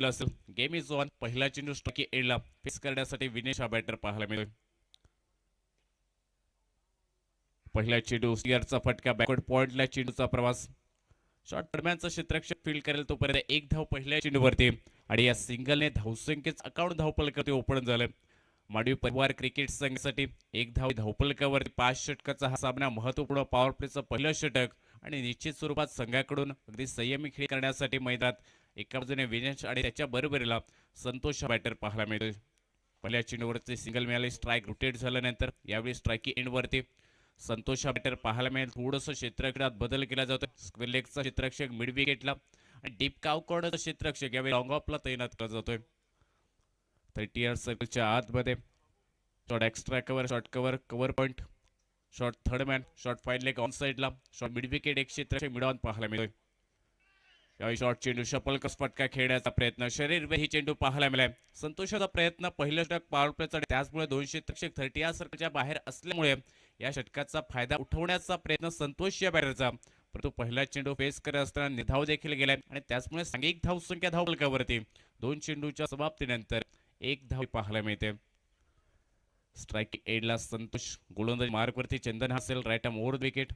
असेल. Game is on. पहिला चेंडू स्ट्राइक एंडला फेस करण्यासाठी विनेश हा बॅटर पाहायला मिळतोय. पहिला चेंडू सियरचा फटका बॅकवर्ड पॉइंटला चेंडूचा प्रवास. शॉट दरम्यानचा क्षेत्ररक्षक फील्ड करेल तोपर्यंत एक धाव पहिल्या चेंडूवरती आणि या सिंगलने धावसंख्येच अकाउंट धावपलकावरती ओपन झालं. माडवी परिवार क्रिकेट संघासाठी एक धाव धावपलकावरती 5 षटकाचा हा सामना महत्त्वपूर्ण पॉवर प्लेचं पहिलं षटक आणि निश्चित स्वरूपात संघाकडून अगदी संयमी खेळ करण्यासाठी मैदानात एका बाजूने विनेश आणि त्याच्या बरोबरीला संतोष बॅटर पाहायला मिळतोय. पहिल्या चेंडूवरती सिंगल मिळाले. स्ट्राईक रोटेट झाल्यानंतर यावेळी स्ट्राईक एंडवरती संतोष बॅटर पाहायला मिळेल. थोडंसं क्षेत्ररक्षणात बदल केला जातो. स्क्वेअर लेगचा क्षेत्ररक्षक मिड विकेटला आणि डीप काव कॉर्नरचा क्षेत्ररक्षक यावेळी लॉंग ऑफला तैनात केला जातोय. 30 यार्ड सर्कलच्या आतमध्ये shot extra cover, shot cover, cover point, shot third man, shot fine leg on साईडला, शॉट मिड विकेट एक क्षेत्ररक्षक मिड ऑन पाहायला मिळतोय. यावेळी शॉट चेंडू शपलकस फटका खेळण्याचा प्रयत्न, शरीरवे ही चेंडू पाहायला मिळाला. संतोषाचा प्रयत्न पहिलं षटक पॉवर प्लेचा आणि त्याचमुळे 2 क्षेत्ररक्षक 30 या सर्कलच्या बाहेर असल्यामुळे या षटकाचा फायदा उठवण्याचा प्रयत्न संतोष या बॅटरचा, परंतु पहिला चेंडू फेस करत असताना निधाव देखील गेलाय आणि त्याचमुळे सांघिक धावसंख्या धावपलकावरती 2 चेंडूच्या समाप्तीनंतर एक धाव पाहायला मिळते. स्ट्राइक एंडला संतोष, गोलंदाजी मार्कवरती Chandan Hasel, right arm over wicket.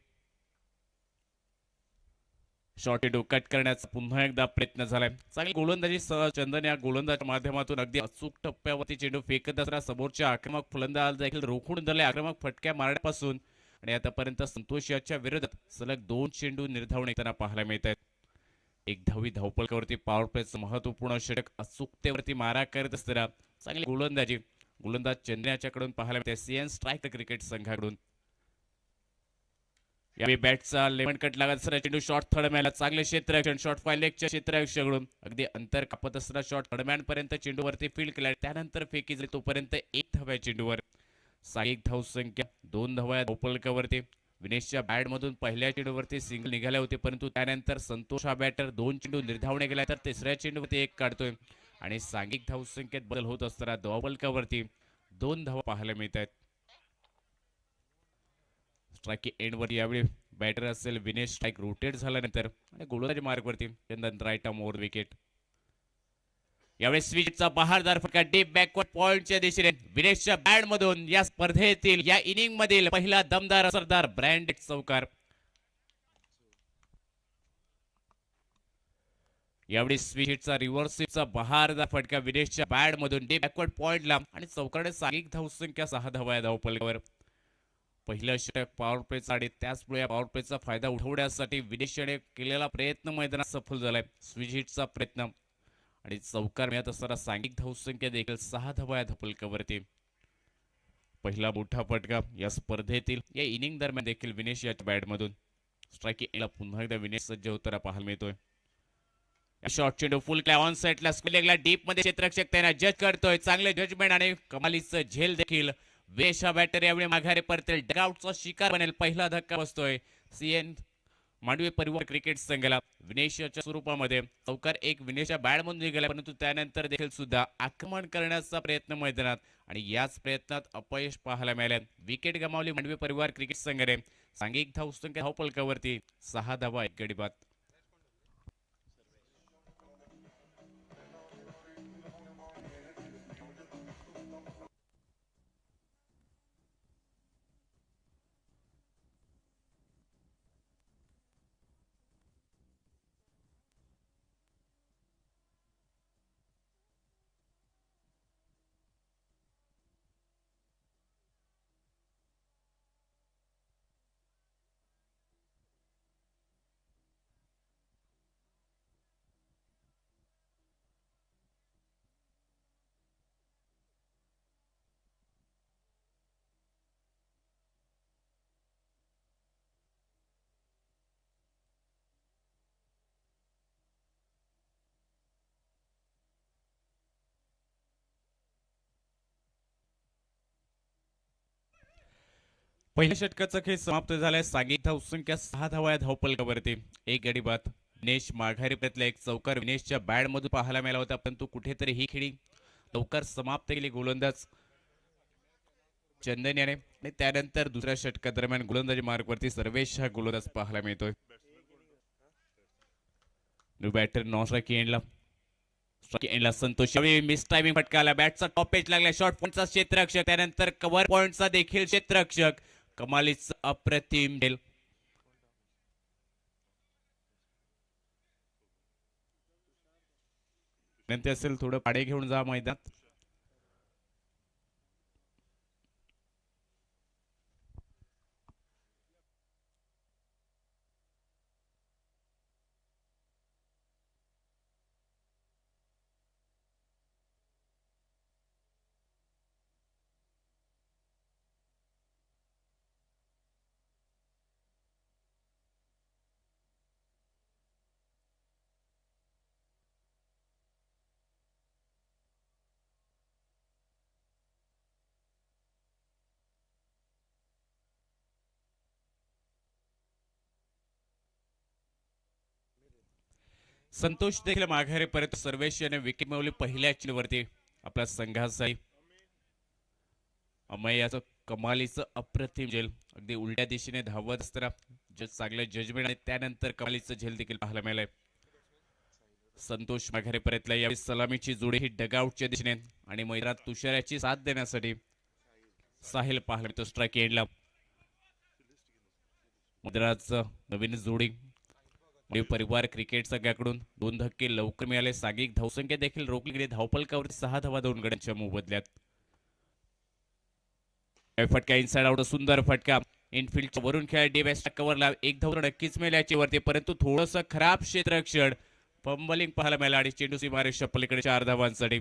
Shot चेंडू कट करण्याचा पुन्हा एकदा प्रयत्न झालाय. चांगली गोलंदाजी चंदन या गोलंदाजीच्या माध्यमातून अगदी अचूक टप्प्यावरती चेंडू फेकत असताना समोरच्या आक्रमक फलंदाज देखील रोखून धरले आक्रमक फटक्या मारण्यापासून आणि आतापर्यंत संतोष याच्या विरोधात सलग 2 चेंडू निर्धावून येताना पाहायला मिळत आहेत. एक धावी धावपलकावरती पॉवर प्लेचं महत्वपूर्ण षटक अचूकतेवरती मारा करत असताना चांगली गोलंदाजी गोलंदाज चंदन याच्याकडून पाहायला मिळते. सीएन स्ट्राइक क्रिकेट संघाकडून यावेळी बॅटचा लेमन कट लागत असताना चेंडू शॉट थर्डमॅनला चांगले क्षेत्ररक्षण, शॉट फाईन लेगच्या क्षेत्ररक्षकाकडून अगदी अंतर कापत असताना शॉट थर्डमॅन पर्यंत चेंडूवरती फील्ड केला. त्यानंतर फेकी झाली तोपर्यंत एक धाव्या चेंडूवर. साईक धाव संख्या 2 धाव्या धावपलकावरती. विनेशच्या बॅटमधून पहिल्या चेंडूवरती सिंगल निघाले होते, परंतु त्यानंतर संतोष हा बॅटर 2 चेंडू निर्धावणे गेला तर तिसऱ्या चेंडूवरती एक काढतोय आणि सांघिक धावसंख्येत बदल होत असताना धावपलकावरती 2 धावा पाहायला मिळत आहेत. स्ट्राइक एंडवर यावेळी बॅटर असेल विनेश, स्ट्राइक रोटेट झाल्यानंतर आणि गोलंदाजी मार्कवरती चंदन, राईट आर्म ओव्हर विकेट. यावेळी स्विचचा बहारदार फटका डीप बॅकवर्ड पॉइंटच्या दिशेने विनेशच्या बॅटमधून या स्पर्धेतील या इनिंग मधील पहिला दमदार असरदार ब्रँडेड चौकार. यावेळी स्विचचा रिव्हर्स स्विचचा बहारदार फटका विनेशच्या बॅटमधून डीप बॅकवर्ड पॉइंटला आणि चौकारने सांघिक धावसंख्या 6 धावा धावपलकावर. पहिलं षटक पॉवर प्लेचा आणि त्याचमुळे पॉवर प्लेचा फायदा उठवण्यासाठी विदेशाने केलेला प्रयत्न मैदानात सफल झालाय. स्विच हिटचा प्रयत्न आणि चौकार मिळत असताना सांघिक धावसंख्या देखील 6 धावा धावपलकावरती. पहिला मोठा फटका या स्पर्धेतील या इनिंग दरम्यान देखील विनेश याच्या बॅटमधून. स्ट्राइक एंडला पुन्हा एकदा विनेश सज्ज होताना पाहायला मिळतोय. शॉट चेंडू फुल क्लॅ ऑन साइडला स्क्वेअर डीप मध्ये क्षेत्ररक्षक त्यांना जज करतोय. चांगले जजमेंट आणि कमालीचं झेल देखील. विनेश हा बॅटर यावेळी माघारी परतेल, डगआउटचा शिकार बनेल. पहिला धक्का बसतोय सीएन मांडवी परिवार क्रिकेट संघाला. विनेशच्या स्वरूपामध्ये चौकार एक विनेशच्या बॅटमधून निघाला, परंतु त्यानंतर देखील सुद्धा आक्रमण करण्याचा प्रयत्न मैदानात आणि याच प्रयत्नात अपयश पाहायला मिळाले. विकेट गमावली मांडवी परिवार क्रिकेट संघाने. सांघिक धावसंख्या धावपलकावरती 6 धावा 1 गडी बाद. पहिल्या षटकाचा खेळ समाप्त झालाय. सांघिक धावसंख्या 6 धावा धावपलकावरती 1 गडी बाद. विनेश माघारी प्रयत्न एक चौकार विनेशच्या बॅटमधून पाहायला मिळाला होता, परंतु कुठेतरी ही खेळी लवकर समाप्त केली गोलंदाज चंदन याने आणि त्यानंतर दुसऱ्या षटका दरम्यान गोलंदाजी मार्कवरती सर्वेश हा गोलंदाज पाहायला मिळतोय. न्यू बॅटर नॉन स्ट्राइक एंडला एंडला संतोष मिस टायमिंग फटका आला. बॅटचा टॉप पेच लागला. शॉर्ट पॉइंटचा क्षेत्ररक्षक, त्यानंतर कव्हर पॉइंटचा देखील क्षेत्ररक्षक. कमालीच अप्रतिम खेळ. विनंती असेल थोडं पाडे घेऊन जा मैदानात. संतोष देखील माघारी परत. सर्वेश याने विकेट मिळवली पहिल्या चेंडूवरती आपल्या संघासाठी. अमयाचं कमालीचं अप्रतिम झेल. अगदी उलट्या दिशेने धावत असताना चांगलं जजमेंट आणि त्यानंतर कमालीचं झेल देखील पाहायला मिळालंय. संतोष माघारी परतला. यावेळी सलामीची जोडी ही डगआउटच्या दिशेने आणि मैदानात तुषाराची साथ देण्यासाठी साहिल पाहायला मिळतो. स्ट्राईक एंडला मैदानाचं नवीन जोडी परिवार क्रिकेट संघाकडून 2 धक्के लवकर मिळाले. सांघिक धावसंख्या देखील रोखली गेली. धावपलकावरती 6 धावा 2 गड्यांच्या मोबदल्यात. फटका इनसाइड आउट, सुंदर फटका इनफिल्डच्या वरून खेळा. डिबेस्ट कव्हरला 1 धाव नक्कीच मिळाल्याची वरती, परंतु थोडस खराब क्षेत्ररक्षण फंबलिंग पाहायला मिळाला आणि चेंडू सीमारेषच्या पलीकडे 4 धावांसाठी.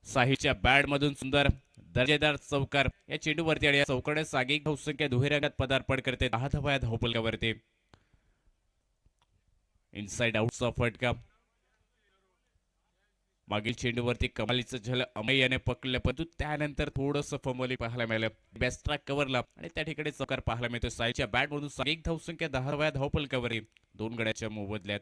साहिलच्या बॅट मधून सुंदर दर्जेदार चौकार या चेंडूवरती आणि या चौकाने सांघिक धावसंख्या दुहेरी रंगात पदार्पण करते. 10 धावा या धावपलकावरती. इनसाइड आउटचा फटका मागील चेंडूवरती कमालीचं झेल अमय याने पकडलं, परंतु त्यानंतर थोडंसं फंबलिंग पाहायला मिळालं. बेस्ट ट्रॅक कव्हरला आणि त्या ठिकाणी चौकार पाहायला मिळतो. साईच्या बॅट मधून सांघिक धावसंख्या 10 धावा धावपलकावरती 2 गड्याच्या मोबदल्यात.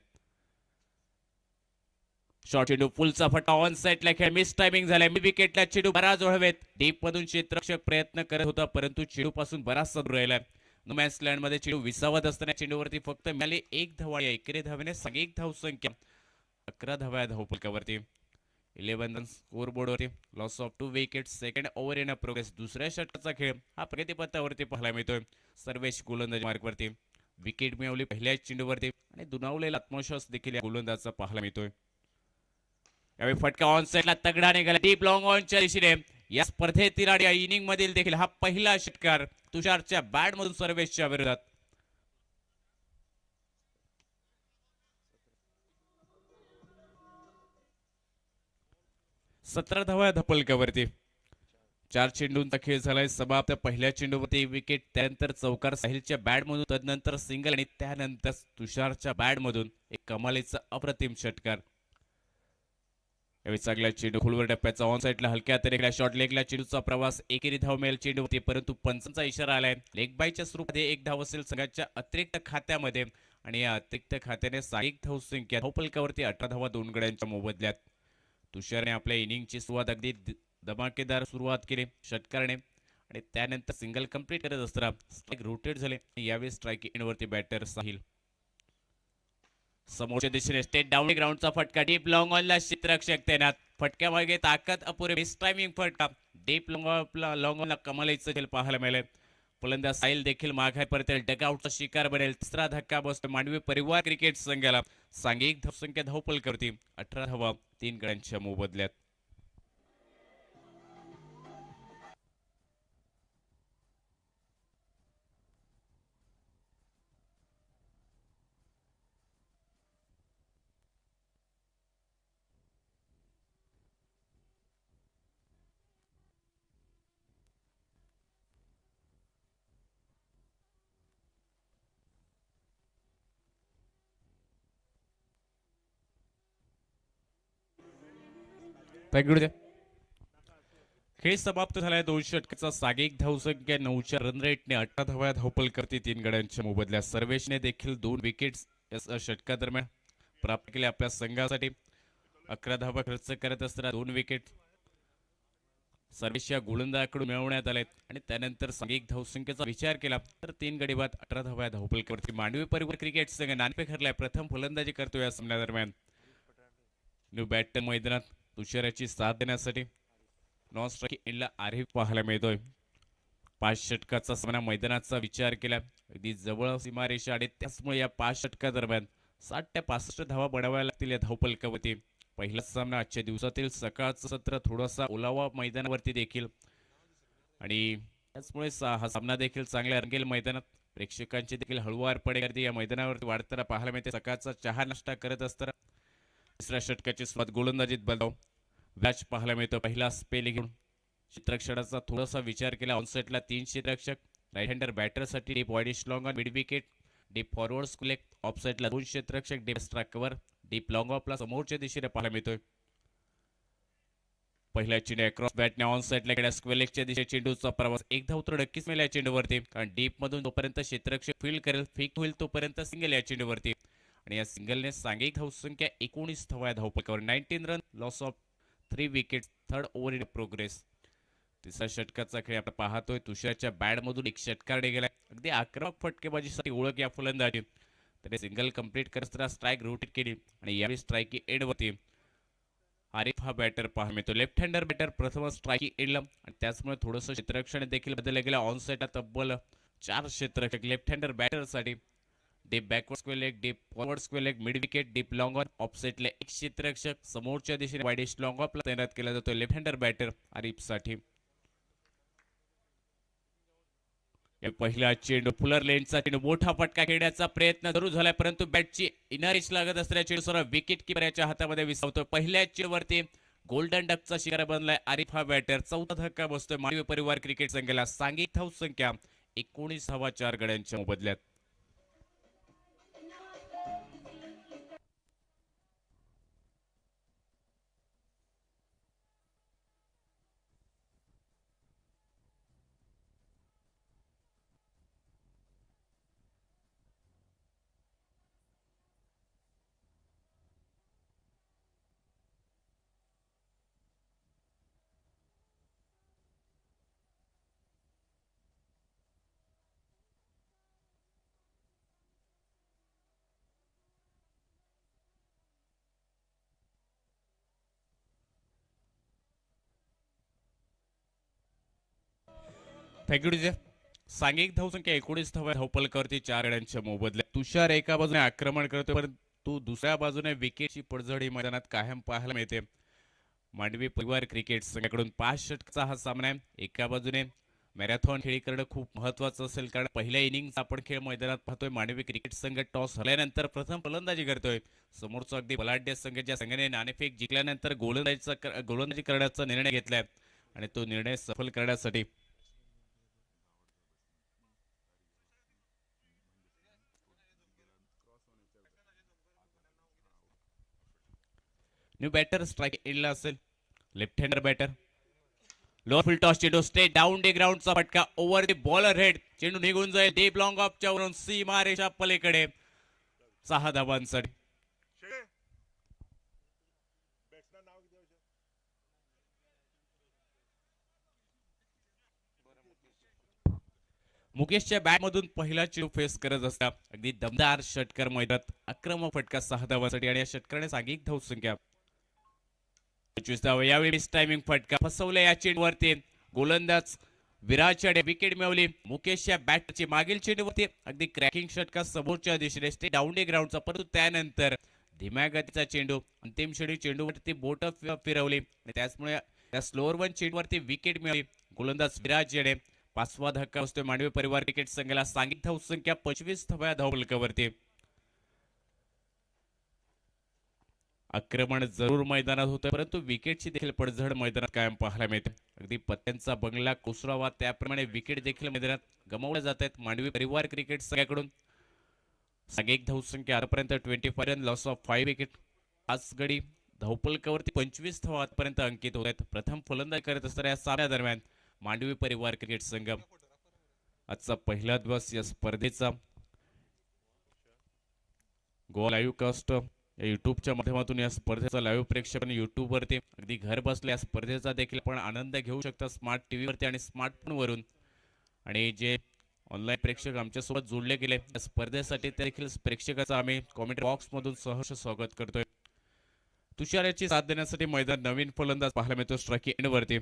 शॉर्ट चेंडू फुलचा फटा ऑन साइडला खेळ. मिस टायमिंग झालाय. मी विकेटला चेंडू बराच हवेत. डीप मधून क्षेत्ररक्षक प्रयत्न करत होता, परंतु चेंडू पासून बराचसा दूर राहिला. नो मॅन्स लँड मध्ये चेंडू विसावत असताना चेंडूवरती फक्त मिळाली 1 धावा. या एकेरी धावेने सांघिक धावसंख्या 11 धावा धावपलकावरती. 11 रन स्कोर बोर्डवरती. Loss of 2 wicket. Second over in progress. दुसऱ्या षटकाचा खेळ हा प्रतिपथावरती पाहायला मिळतोय. सर्वेश गोलंदाजी मार्कवरती विकेट मिळवली पहिल्या चेंडूवरती आणि दुणावलेला आत्मविश्वास देखील या गोलंदाजाचा पाहायला मिळतोय. यावेळी फटका ऑन साइडला तगडा निघाला. डीप लॉंग ऑनच्या दिशेने या स्पर्धेतील आणि या इनिंग मधील देखील हा पहिला षटकार तुषारच्या बॅट मधून सर्वेशच्या विरोधात. सतरा धावा धपलकावरती. 4 चेंडूंचा खेळ झालाय समाप्त. पहिल्या चेंडूवरती विकेट, त्यानंतर चौकार साहिलच्या बॅट मधून, तदनंतर सिंगल आणि त्यानंतर तुषारच्या बॅट मधून एक कमालीचा अप्रतिम षटकार. यावेळी चांगला चेंडू खोलवर टप्प्याचा ऑन साइडला हलक्या तरीकेला शॉर्ट लेगला चेंडूचा प्रवास. एकेरी धाव मिळेल चेंडूवरती, परंतु पंचांचा इशारा आलाय. लेग बायच्या स्वरूपात 1 धाव असेल संघाच्या अतिरिक्त खात्यामध्ये आणि या अतिरिक्त खात्याने सांघिक धावसंख्या धावपलकावरती 18 धावा 2 गड्यांच्या मोबदल्यात. तुषारने आपल्या इनिंगची सुरुवात अगदी धमाकेदार सुरुवात केली षटकाराने आणि त्यानंतर सिंगल कंप्लीट करत असताना स्ट्राईक रोटेट झाले. यावेळी स्ट्राईक एंडवरती बॅटर साहिल. समोरच्या दिशेने स्टेट डाऊन ग्राउंडचा फटका. डीप लॉंग ऑनला क्षेत्ररक्षक तैनात. फटक्यामागे ताकद अपुरे. मिस टायमिंग फटका. डीप लॉंग ऑनला कमालीचं खेळ पाहायला मिळेल. फलंदाज साहिल देखील माघारी परतेल. डगआउटचा शिकार बनेल. तिसरा धक्का बसतो मांडवी परिवार क्रिकेट संघाला. सांघिक धावसंख्या धावपलकावरती 18 धावा 3 गड्यांच्या मोबदल्यात. खेळ समाप्त झालाय. 2 षटकाचा सांघिक धावसंख्या 9च्या रन रेटने 18 धावा धावपलकावरती 3 गड्यांच्या मोबदल्यात. सर्वेशने देखील 2 विकेट्स या षटकादरम्यान प्राप्त केले आपल्या संघासाठी. 11 धावा खर्च करत असताना 2 विकेट सर्वेश या गोलंदाजाकडून मिळवण्यात आलेत आणि त्यानंतर सांघिक धावसंख्येचा विचार केला तर 3 गडी बाद 18 धावा धावपलकावरती. मांडवी परिवार क्रिकेट संघ नाणेफेक हरलाय. प्रथम फलंदाजी करतो या सामन्यादरम्यान. न्यू बॅटर मैदानात तुषाराची साथ देण्यासाठी नॉन स्ट्राईक एंडला आरिफ पाहायला मिळतोय. 5 षटकाचा सामना मैदानाचा विचार केला अगदी जवळ सीमारेषा आणि त्याचमुळे या 5 षटकादरम्यान 60 ते 65 धावा बनवाव्या लागतील या धावपलकावरती. पहिला सामना आजच्या दिवसातील सकाळचं सत्र थोडासा ओलावा मैदानावरती देखील आणि त्याचमुळे हा सामना देखील चांगल्या रंगेल मैदानात. प्रेक्षकांची देखील हळूवारपणे गर्दी या मैदानावरती वाढताना पाहायला मिळते. सकाळचा चहा नाश्ता करत असताना तिसऱ्या षटकाची सुरुवात गोलंदाजीत बदलाव व्याच पाहायला मिळतो. पहिला स्पेल घेऊन क्षेत्ररक्षणाचा थोडासा विचार केला. ऑनसेटला 3 क्षेत्ररक्षक, राईट हँडर बॅटरसाठी deep wide long on mid wicket, deep forward square leg, ऑफसाईडला 2 क्षेत्ररक्षक, deep strike cover, deep long ऑफला समोरच्या दिशेने पाहायला मिळतोय. पहिल्या चेंडू क्रॉस बॅटने ऑन साईडला गेल्या स्क्वेलेकच्या दिशेने चेंडूचा प्रवास. एक धाव तर नक्कीच मिळेल या चेंडूवरती, कारण डीप मधून जोपर्यंत क्षेत्ररक्षक फील्ड करेल फिक होईल तोपर्यंत सिंगल या चेंडूवरती. आणि या सिंगलने सांघिक धावसंख्या 19 धावा या धावपलकावर. 19 run, loss of 3 wicket, third over in progress. तिसऱ्या षटकाचा खेळ आपण पाहतोय. तुषारच्या बॅटमधून एक षटकार गेलाय. अगदी आक्रमक फटकेबाजीसाठी ओळख या फलंदाजी. त्याने सिंगल कंप्लीट करत स्ट्राईक रोटेट केली आणि यावेळी स्ट्राईक एंडवरती आरिफ हा बॅटर पाहायला मिळतो. लेफ्ट हँडर बॅटर प्रथम स्ट्राईक एंडला आणि त्याचमुळे थोडंसं क्षेत्ररक्षण देखील बदललं गेलं. ऑन साईडला तब्बल 4 क्षेत्ररक्षक लेफ्ट हँडर बॅटरसाठी. Deep backward square leg, deep forward square leg, mid wicket, deep long on, ऑफसेटला 1 क्षेत्ररक्षक, समोरच्या दिशेने वाईडिश लॉंग ऑफला तैनात केला जातो लेफ्ट हँडर बॅटर आरिफसाठी. पहिला चेंडू फुलर लेनचा चेंडू मोठा फटका खेळण्याचा प्रयत्न सुरू झालाय, परंतु बॅटची इनारीच लागत असलेल्या चेंडू सर्व विकेट किपर याच्या हातामध्ये विसावतो. पहिल्या चेंडूवरती गोल्डन डकचा शिकार बनलाय आरिफ हा बॅटर. चौथा धक्का बसतोय मानवी परिवार क्रिकेट संघाला. सांघिक धाव संख्या 19 धावा 4 गड्यांच्या मोबदल्यात. Thank you DJ. सांघिक धावसंख्या 19 धावा धावपलकावरती 4 गड्यांच्या मोबदल्यात. तुषार एका बाजूने आक्रमण करतोय, परंतु दुसऱ्या बाजूने विकेटची पडझड ही मैदानात कायम पाहायला मिळते. मांडवी परिवार क्रिकेट संघाकडून 5 षटकाचा हा सामना आहे. एका बाजूने मॅरेथॉन खेळी करणं खूप महत्वाचं असेल, कारण पहिल्या इनिंग आपण खेळ मैदानात पाहतोय. मांडवी क्रिकेट संघ टॉस हरल्यानंतर प्रथम फलंदाजी करतोय. समोरचा अगदी बलाढ्य संघ ज्या संघाने नाणेफेक जिंकल्यानंतर गोलंदाजी करण्याचा निर्णय घेतलाय आणि तो निर्णय सफल करण्यासाठी न्यू बॅटर स्ट्राईक एंडला असेल. Left hander batter, lower field toss चेंडू स्ट्रेट डाऊन डे ग्राउंडचा फटका ओव्हर द बॉलर हेड. चेंडू निघून जाईल डीप लॉंग ऑफच्या वरून सीमारेषा पलीकडे. 6 धावांसाठी. मुकेशच्या बॅटमधून पहिला चेंडू फेस करत असता अगदी दमदार षटकार मैदानात. आक्रमक फटका 6 धावांसाठी आणि या षटकाने सांघिक धावसंख्या 25 धावा. यावेळी मिस टायमिंग फटका फसवल्या या चेंडूवरती. गोलंदाज विराजने विकेट मिळवली. मुकेशच्या बॅटची मागील चेंडूवरती अगदी क्रॅकिंग षटका समोरच्या दिशेने स्टे डाऊन डे ग्राउंडचा, परंतु त्यानंतर धीम्या गतीचा चेंडू अंतिम षटक चेंडूवरती बोट फिरवली आणि त्याचमुळे त्या स्लोअर वन चेंडूवरती विकेट मिळवली. गोलंदाज विराज याने 5वा धक्का बसतोय मांडवी परिवार क्रिकेट संघाला. सांघिक धावसंख्या 25 धावा धावपलकावरती. आक्रमण जरूर मैदानात होतं, परंतु विकेटची देखील पडझड मैदानात कायम पाहायला मिळते. अगदी पत्त्यांचा बंगला कोसरावा त्याप्रमाणे विकेट देखील मैदानात गमावल्या जात आहेत मांडवी परिवार क्रिकेट संघाकडून. सांघिक धावसंख्या आतापर्यंत 25 रन, लॉस ऑफ 5 विकेट. 5 गडी धावपलकावरती 25 धावा आतापर्यंत अंकित होत आहेत. प्रथम फलंदाजी करत असताना या सामन्यादरम्यान मांडवी परिवार क्रिकेट संघ. आजचा पहिला दिवस या स्पर्धेचा गोवा लाईव्ह कास्ट या युट्यूबच्या माध्यमातून या स्पर्धेचा लाईव्ह प्रेक्षेपण युट्यूबवरती अगदी घर बसल्या स्पर्धेचा देखील आपण आनंद घेऊ शकता स्मार्ट टीव्हीवरती आणि स्मार्टफोनवरून. आणि जे ऑनलाईन प्रेक्षक आमच्यासोबत जोडले गेले या स्पर्धेसाठी त्या देखील प्रेक्षकाचं आम्ही कॉमेंट बॉक्समधून सहर्ष स्वागत करतोय. तुषार याची साथ देण्यासाठी मैदान नवीन फलंदाज पाहायला मिळतो स्ट्रायकिंग एंडवरती.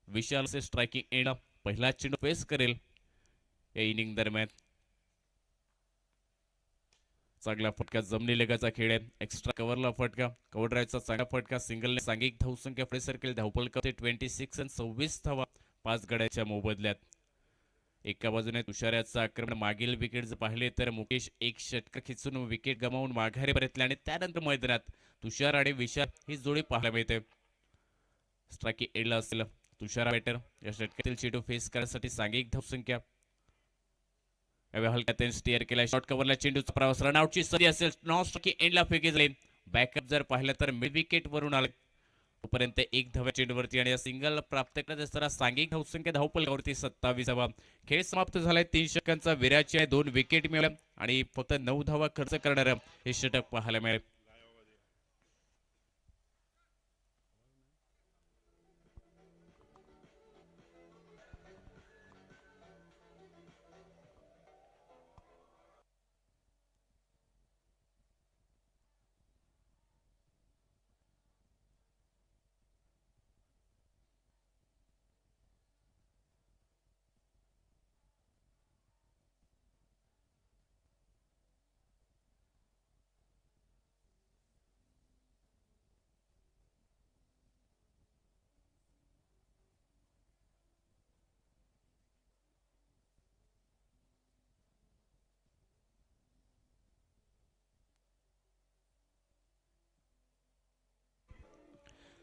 विशाल से स्ट्रायकिंग एंड पहिला चेंडू फेस करेल या इनिंग दरम्यान. चांगला फटका जमनी लेगाचा खेळ आहे. एक्स्ट्रा कव्हरला फटका, कव्हर ड्राईव्हचा चांगला फटका, सिंगलने सांघिक धावसंख्या पुढे सरकेल. धावपल करते 26 आणि 26 धावा 5 गड्याच्या मोबदल्यात. एका बाजूने तुषार याचं आक्रमण. मागील विकेट जर पाहिले तर मुकेश एक षटक खिचून विकेट गमावून माघारी परतले आणि त्यानंतर मैदानात तुषार आणि विशाल ही जोडी पाहायला मिळते. स्ट्रायकिंग एंडला असेल तुषार बॅटर. या षटकातील चेंडू फेस करण्यासाठी सांघिक धावसंख्या. यावेळी हलक्यात स्टिअर केला. शॉर्ट कव्हरला चेंडूचा प्रवास, रनआउटची संधी असेल. नॉन स्ट्रायकिंग एंडला फेकी झाली. बॅकअप जर पाहिलं तर मिड विकेट वरून आले तोपर्यंत एक धाव्या चेंडूवरती आणि सिंगल प्राप्त करत असताना सांघिक धावसंख्या धावपलकावरती 27 धावा. खेळ समाप्त झालाय. 3 षटकांचा विराची आहे. 2 विकेट मिळाल्या आणि फक्त 9 धावा खर्च करणारं हे षटक पाहायला मिळेल.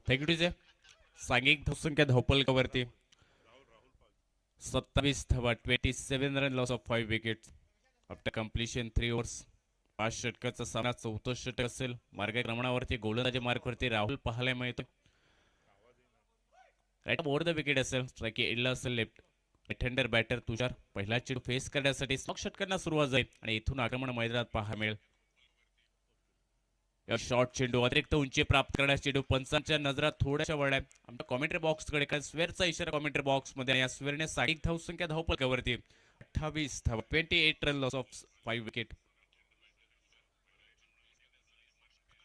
थँक्यू. सांघिक धावसंख्या धावपलकावरती 27 धावा, 27 run, loss of 5 wicket after completion 3 overs. 5 षटकाचा सामना 4थं षटक असेल. मार्गक्रमणावरती गोलंदाजी मार्कवरती राहुल पाहायला मिळतो. राईट ओव्हर द विकेट असेल. स्ट्रायकिंग एंडला असेल लेफ्ट हँडर बॅटर तुषार. पहिला चेंडू फेस करण्यासाठी 6 षटकांना सुरुवात जाईल आणि इथून आक्रमण मैदानात पाहायला मिळेल. या शॉर्ट चेंडू अतिरिक्त उंची प्राप्त करण्यास चेंडू पंचांच्या नजरा थोड्याशा वळल्या. आमच्या कॉमेंट्री बॉक्सकडे काय स्वेअरचा इशारा कॉमेंट्री बॉक्समध्ये. या स्वेअरने साईक धावसंख्या धावपलकावरती 28 धावा, 28 run, loss of 5 wicket.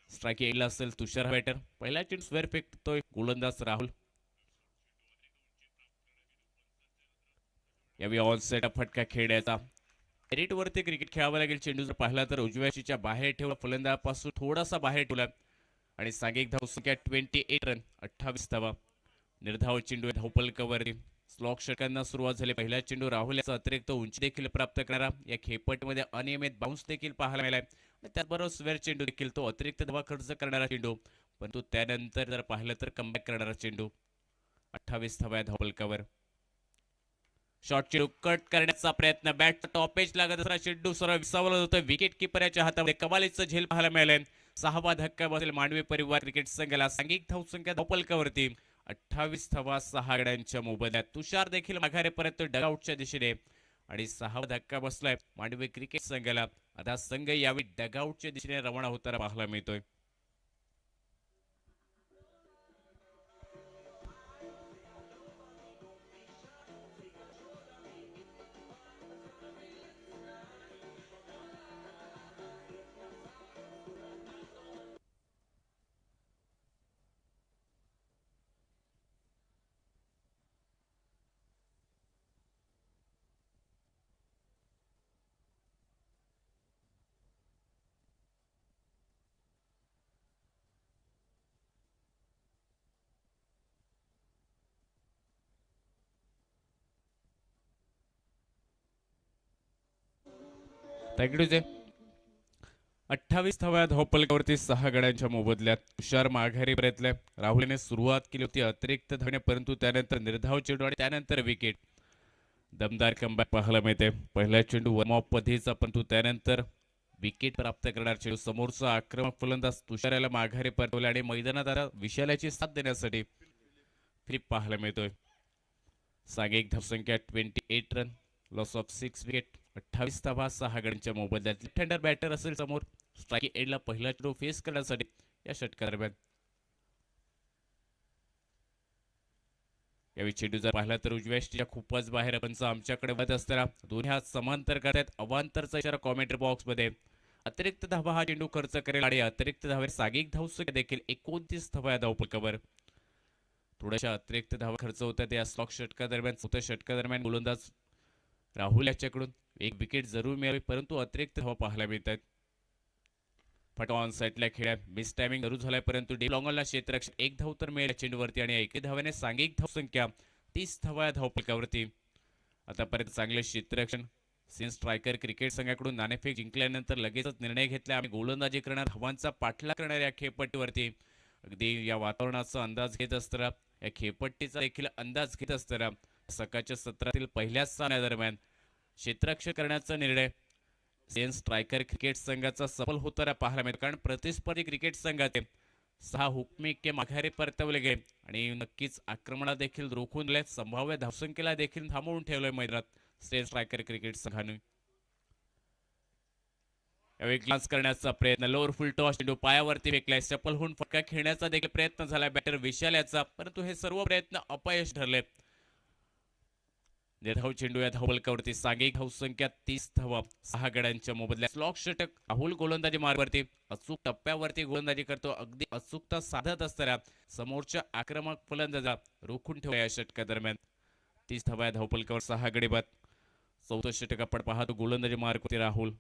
Striking एंडला असेल तुषार बॅटर. पहिला चेंडू स्वेअर फेकतोय गोलंदाज राहुल. यावेळी ऑन सेट फटका खेळण्याचा. मेरिट वरती क्रिकेट खेळावं लागेल. चेंडू जर पाहिला तर उजव्या शीच्या बाहेर ठेवला, फलंदाजापासून थोडासा बाहेर ठेवला आणि सांघिक धावसंख्या 28 रन, 28 धावा. निर्धाव चेंडू धावपलकावरती. स्लॉक षटकांना सुरुवात झाली. पहिला चेंडू राहुल याचा अतिरिक्त उंची देखील प्राप्त करणारा. या खेळपट्टीमध्ये अनियमित बाउन्स देखील पाहायला मिळालाय. त्याचबरोबर स्वेअर चेंडू देखील तो अतिरिक्त धावा खर्च करणारा चेंडू, परंतु त्यानंतर जर पाहिलं तर कमबॅक करणारा चेंडू. 28 धावा धावपलकावर. शॉर्ट चेंडू कट करण्याचा प्रयत्न. बॅट टॉप एज लागत असताना चेंडू सरळ विसावला होता. विकेट किपरच्या हातामध्ये कमालीचं झेल पाहायला मिळालंय. 6वा धक्का बसेल मांडवी परिवार क्रिकेट संघाला. सांघिक धावसंख्या धावपलकावरती 28 धावा 6 गड्यांच्या मोबदल्यात. तुषार देखील माघारी परत डगआउटच्या दिशेने आणि 6वा धक्का बसलाय मांडवी क्रिकेट संघाला. आता संघ यावेळी डगआउटच्या दिशेने रवाना होताना पाहायला मिळतोय. थँक्यू. 28 धावा धावपलकावरती 6 गड्यांच्या मोबदल्यात. तुषार माघारी परतले. राहुलने सुरुवात केली होती अतिरिक्त धावने, परंतु त्यानंतर निर्धाव चेंडू आणि त्यानंतर विकेट. दमदार कमबॅक पाहायला मिळते. पहिला चेंडू वॉर्म ऑफ पद्धतीचा, परंतु त्यानंतर विकेट प्राप्त करणार चेंडू. समोरचा आक्रमक फलंदाज तुषार याला माघारी परतवले आणि मैदानात आता विशालाची साथ देण्यासाठी फ्लिप पाहायला मिळतोय. सांघिक धावसंख्या 28 रन, लॉस ऑफ 6 विकेट, 28 धावा 6 गड्यांच्या मोबदल्यात. लेफ्ट हँडर बॅटर असेल समोर. स्ट्रायकिंग एंडला पहिला चेंडू फेस करण्यासाठी या षटकादरम्यान. यावेळी चेंडू जर पाहिला तर उजव्या ष्टीच्या खूपच बाहेर. पंच आमच्याकडे बघत असताना दोन्ही हात समांतर करतात. अवांतरचा इशारा कॉमेंट्री बॉक्स मध्ये. अतिरिक्त धावा हा चेंडू खर्च करेल आणि अतिरिक्त धावेर सागिक धावसंख्या देखील 29 धावा या धावपलकावर. थोड्याशा अतिरिक्त धावा खर्च होतात या स्लॉक षटकादरम्यान. चौथ्या षटकादरम्यान गोलंदाज राहुल याच्याकडून एक विकेट जरूर मिळावी, परंतु अतिरिक्त धावा पाहायला मिळतात. फटका ऑन साईडला खेळ्या मिस टायमिंग सुरू झालाय, परंतु डी लॉंगलला क्षेत्ररक्षण एक धाव तर मिळेल चेंडूवरती आणि 1 धाव्याने सांघिक धावसंख्या 30 धावा या धावपलकावरती. आतापर्यंत चांगले क्षेत्ररक्षण सीन स्ट्रायकर क्रिकेट संघाकडून नाणेफेक जिंकल्यानंतर लगेचच निर्णय घेतला आणि गोलंदाजी करणार धावांचा पाठलाग करणाऱ्या खेळपट्टीवरती. अगदी या वातावरणाचा अंदाज घेत असताना, या खेळपट्टीचा देखील अंदाज घेत असताना सकाळच्या सत्रातील पहिल्याच सामन्यादरम्यान क्षेत्ररक्षण करण्याचा निर्णय सेन स्ट्रायकर क्रिकेट संघाचा सफल होताना पाहायला मिळतो. कारण प्रतिस्पर्धी क्रिकेट संघाचे 6 हुकमी के माघारी परतवले गेले आणि नक्कीच आक्रमणात देखील रोखून दिले. संभाव्य धावसंख्येला देखील थांबवून ठेवलंय मैदानात सेन स्ट्रायकर क्रिकेट संघाने. यावेळी ग्लान्स करण्याचा प्रयत्न, लोअर फुल टॉस चेंडू पायावरती फेकलाय. सफल होऊन फटका खेळण्याचा देखील प्रयत्न झाला बॅटर विशाल याचा, परंतु हे सर्व प्रयत्न अपयश ठरले. निर्धाव चेंडू या धावपलकावरती सांघिक धावसंख्या 30 धावा 6 गड्यांच्या मोबदल्यात. स्लॉक षटक राहुल गोलंदाजी मार्गावरती अचूक टप्प्यावरती गोलंदाजी करतो. अगदी अचूकता साधत असताना समोरच्या आक्रमक फलंदाजा रोखून ठेवला या षटकादरम्यान. 30 धावा या धावपलकावर 6 गडी बाद. चौथं षटक आपण पाहतो गोलंदाजी मार्गावरती राहुल.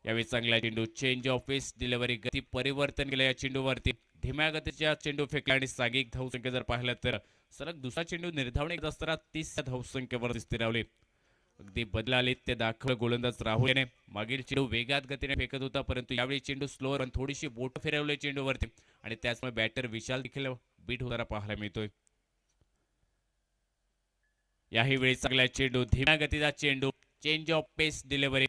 यावेळी चांगला चेंडू, चेंज ऑफ पेस डिलिव्हरी, गती परिवर्तन केलं या चेंडूवरती. धीम्या गतीच्या चेंडू फेकला आणि सांघिक धावसंख्या जर पाहिलं तर सलग दुसरा चेंडू निर्धावणे करत असताना 30 धावसंख्येवर स्थिरावली. अगदी बदलाले ते दाखल गोलंदाज राहुल याने. मागील चेंडू वेगात गतीने फेकत होता, परंतु यावेळी चेंडू स्लोअर पण थोडीशी बोट फिरवले चेंडूवरती आणि त्याचमुळे बॅटर विशाल देखील बीट होताना पाहायला मिळतोय. याही वेळी चांगला चेंडू, धीम्या गतीचा चेंडू, change of pace delivery,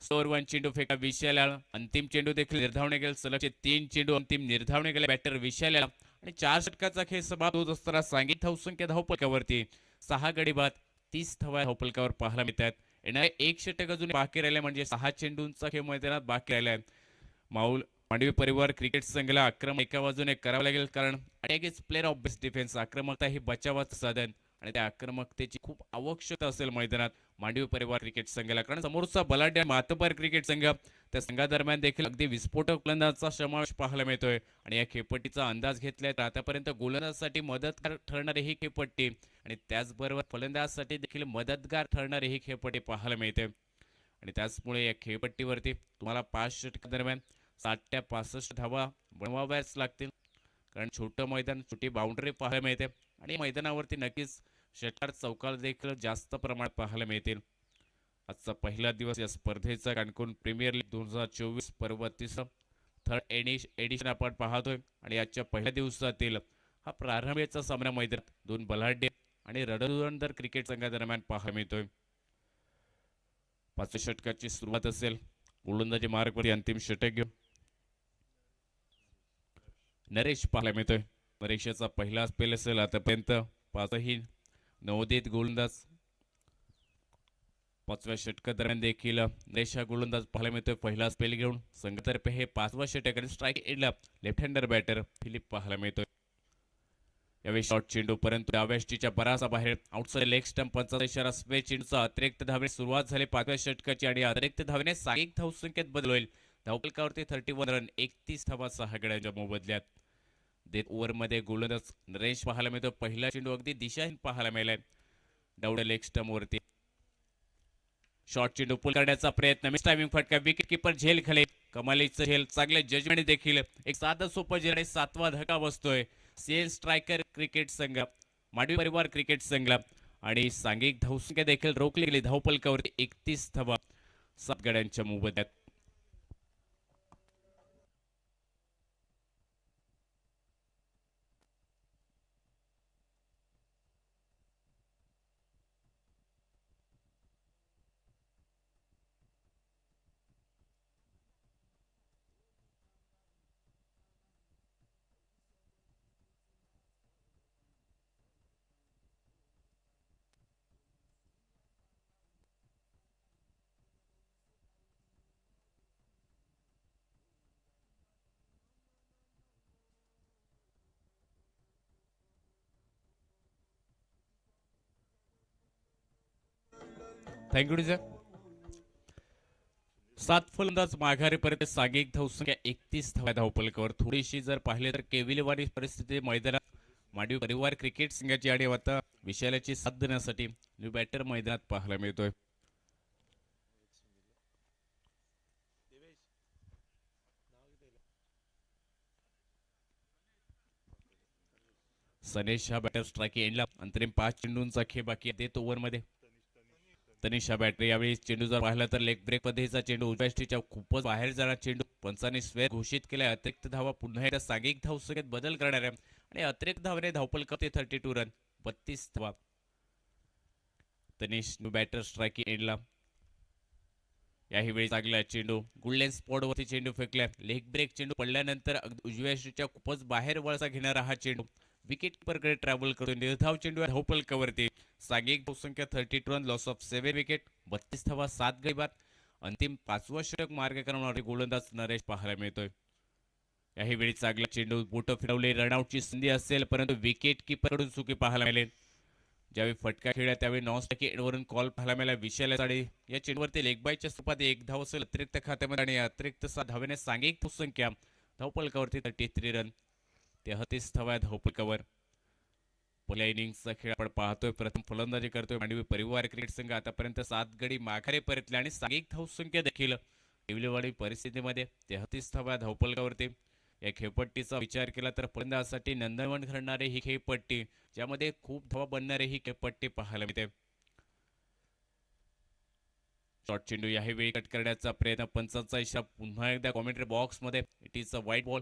slower 1 चेंडू फेका विशाल. अंतिम चेंडू देखील निर्धावणे गेले. सलगचे 3 चेंडू अंतिम निर्धावणे गेले बॅटर विशाल आणि 4 षटकाचा खेळ समाप्त होत असताना सांघिक धावसंख्या धावपलकावरती 6 गडी बाद 30 धावा धावपलकावर पाहायला मिळतात. येणारे 1 षटक अजून बाकी राहिले, म्हणजे 6 चेंडूंचा खेळ मैदानात बाकी राहिलाय. मांडवी परिवार क्रिकेट संघाला आक्रमण एका बाजूने करावं लागेल, कारण attack is player of best defence. आक्रमकता ही बचावाचं साधन आणि त्या आक्रमकतेची खूप आवश्यकता असेल मैदानात मांडवी परिवार क्रिकेट संघाला. कारण समोरचा बलाढ्य मातबर क्रिकेट संघ, त्या संघादरम्यान देखील अगदी विस्फोटक फलंदाजाचा समावेश पाहायला मिळतोय आणि या खेळपट्टीचा अंदाज घेतलाय तर आतापर्यंत गोलंदाजासाठी मदतगार ठरणारी ही खेळपट्टी आणि त्याचबरोबर फलंदाजासाठी देखील मदतगार ठरणारी ही खेळपट्टी पाहायला मिळते. आणि त्याचमुळे या खेळपट्टीवरती तुम्हाला 5 षटकादरम्यान 60 ते 65 धावा बनवाव्याच लागतील, कारण छोटं मैदान, छोटी बाउंड्री पाहायला मिळते आणि मैदानावरती नक्कीच षटकार चौकार देखील जास्त प्रमाणात पाहायला मिळतील. आजचा पहिला दिवस या स्पर्धेचा काणकोण प्रीमियर लीग 2024 पर्व 30 थर्ड एडिशन आपण पाहतोय आणि आजच्या पहिल्या दिवसातील हा प्रारंभीचा सामना मैदानात 2 बलाढ्य आणि रणधुरंधर क्रिकेट संघादरम्यान पाहायला मिळतोय. 5व्या षटकाची सुरुवात असेल. गोलंदाजी मार्गवरती अंतिम षटक घेऊन नरेश पाहायला मिळतोय. नरेशचा पहिला स्पेल असेल. आतापर्यंत 5ही नवोदित गोलंदाज. 5व्या षटकादरम्यान देखील नरेश हा गोलंदाज पाहायला मिळतोय पहिला स्पेल घेऊन. संघातर्फे हे 5वं षटक आणि स्ट्राईक एंडला लेफ्ट हँडर बॅटर फिलिप पाहायला मिळतोय. यावेळी शॉर्ट चेंडू, परंतु डाव्याष्टीच्या बराचसा बाहेर आउटसाइड लेग स्टंपचा इशारा. स्वे चेंडूचा अतिरिक्त धावेने सुरुवात झाली 5व्या षटकाची आणि अतिरिक्त धावेने सांघिक धावसंख्येत बदल होईल. धावपलकावरती 31 रन 31 धावा 6 गड्यांच्या मोबदल्यात. देत ओव्हरमध्ये गोलंदाज नरेश पाहायला मिळतो. पहिला चेंडू अगदी दिशाहीन पाहायला मिळालाय डावड्या लेग स्टंपवरती. शॉर्ट चेंडू पुल करण्याचा प्रयत्न, मिस टायमिंग फटका, विकेट किपर झेल खाली. कमालीचं झेल, चांगले जजमेंट देखील. एक साधं सोपं झेल आणि 7वा धक्का बसतोय सेन स्ट्रायकर क्रिकेट संघ, मांडवी परिवार क्रिकेट संघ आणि सांघिक धावसंख्या देखील रोखली गेली धावपलकावरती 31 धावा 7 गड्यांच्या मोबदल्यात. Thank you sir. 7 फलंदाज माघारी परत सांघिक धावसंख्या 31 धावा धावपलकावर. थोडीशी जर पाहिले तर केविलवाणी परिस्थिती मैदानात मांडवी परिवार क्रिकेट संघाची आणि आता विशालाची साथ देण्यासाठी न्यू बॅटर मैदानात पाहायला मिळतोय. सनेश हा बॅटर स्ट्राईक एंडला. अंतरिम 5 चेंडूंचा खेळ बाकी आहे देत ओव्हरमध्ये. तनिष हा बॅटरी यावेळी चेंडू जर पाहिला तर लेग ब्रेक पद्धतीचा चेंडू उजव्या खूपच बाहेर जाणार चेंडू पंचाने स्वेर घोषित केलाय. अतिरिक्त धावा पुन्हा एकदा सांघिक धावसंख्येत बदल करणार आहे आणि अतिरिक्त धावाने धावपल करते 32 रन 32 धावा. तनिष न्यू बॅटर स्ट्राईक एंडला. याही वेळी चांगला चेंडू गुल्डन स्पॉट वरती चेंडू फेकलाय. लेग ब्रेक चेंडू पडल्यानंतर उजव्या खूपच बाहेर वळसा घेणारा हा चेंडू विकेट कीपरकडे ट्रॅव्हल करतो. निर्धाव चेंडू धावपलकावरती. सांघिक धावसंख्या 32 रन लॉस ऑफ 7 विकेट 32 धावा 7 गडी बाद. अंतिम 5वं षटक मार्ग करणारे गोलंदाज नरेश पाहायला मिळतोय. याही वेळी चांगला चेंडू बोट फिरवले. रनआउटची संधी असेल परंतु विकेट कीपरकडून चुकी पाहायला मिळेल. ज्यावेळी फटका खेळला त्यावेळी नॉन वरून कॉल पाहायला मिळाला विशाल साडी. या चेंडूवरती लेगबायच्या स्वरूपात 1 धाव असेल अतिरिक्त खात्यामध्ये आणि अतिरिक्त 7 धावेने सांघिक धावसंख्या धावपलकावरती 33 रन 33 धावा धावपलकावर. पहिल्या इनिंगचा खेळ आपण पाहतोय. प्रथम फलंदाजी करतोय मांडवी परिवार क्रिकेट संघ. आतापर्यंत 7 गडी माघारी परतले आणि सांघिक धावसंख्या देखील केविलवाडी परिस्थितीमध्ये 33 धावा धावपलकावरती. या खेळपट्टीचा विचार केला तर फलंदाजासाठी नंदनवन ठरणारी ही खेळपट्टी ज्यामध्ये खूप धावा बनणारी ही खेळपट्टी पाहायला मिळते. शॉर्ट चेंडू याही वेळी कट करण्याचा प्रयत्न पंचांचा इशारा पुन्हा एकदा कॉमेंट्री बॉक्स मध्ये. It is a white ball.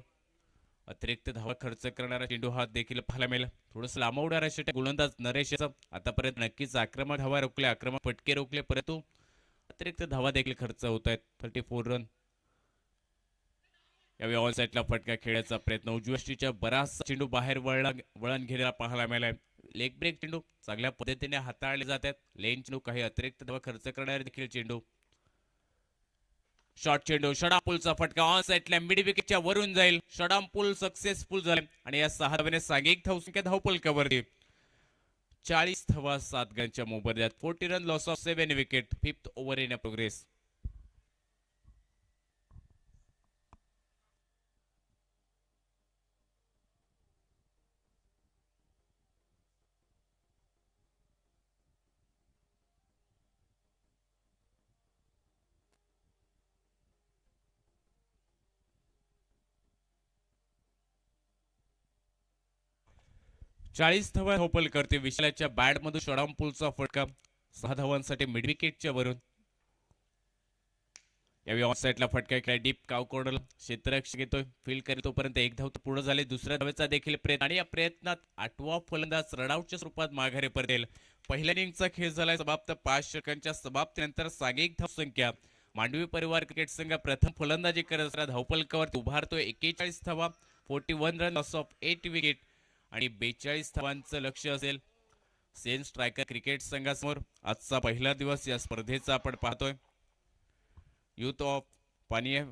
अतिरिक्त धावा खर्च करणारा चेंडू हा देखील पाहायला मिळेल. थोडंसं लांबवणारा षटक गोलंदाज नरेश आतापर्यंत नक्कीच आक्रमक धावा रोखले आक्रमक फटके रोखले परंतु अतिरिक्त धावा देखील खर्च होत आहेत. 34 रन. यावेळी ऑल साईडला फटका खेळण्याचा प्रयत्न उजव्या बराच चेंडू बाहेर वळण घेण्याला पाहायला मिळालाय. लेग ब्रेक चेंडू चांगल्या पद्धतीने हाताळले जातात. लेन चेंडू काही अतिरिक्त धावा खर्च करणारे देखील चेंडू. शॉर्ट चेंडू षडामपूलचा फटका ऑन साईडला मिड विकेटच्या वरून जाईल. षडामपूल सक्सेसफुल झाले आणि या 6 धावाने सांघिक धावसंख्या धावपलकावरती 40 धावा 7 गड्यांच्या मोबदल्यात. 40 run loss of 7 wicket. 5th over in progress. चाळीस धावा धावपल करते. विशालाच्या बॅटमधून षडामपूलचा फटका 6 धावांसाठी मिड विकेटच्या वरून. यावेळी ऑन साईडला फटका केला डीप काव कॉर्नर क्षेत्ररक्षक येतोय फील्ड करेल तोपर्यंत 1 धाव पूर्ण झाले. दुसऱ्या धावेचा देखील प्रयत्न आणि या प्रयत्नात 8वा फलंदाज रनआउटच्या स्वरूपात माघारी परतेल. पहिल्या इनिंगचा खेळ झालाय समाप्त. 5 षटकांच्या समाप्तीनंतर सांघिक धावसंख्या मांडवी परिवार क्रिकेट संघ प्रथम फलंदाजी करत असताना धावपलकावर उभारतोय. 41 धावा 41 रन लॉस ऑफ 8 विकेट आणि 42 धावांचं लक्ष असेल सेन स्ट्रायकर क्रिकेट संघासमोर. आजचा पहिला दिवस या स्पर्धेचा आपण पाहतोय. युथ ऑफ पानिये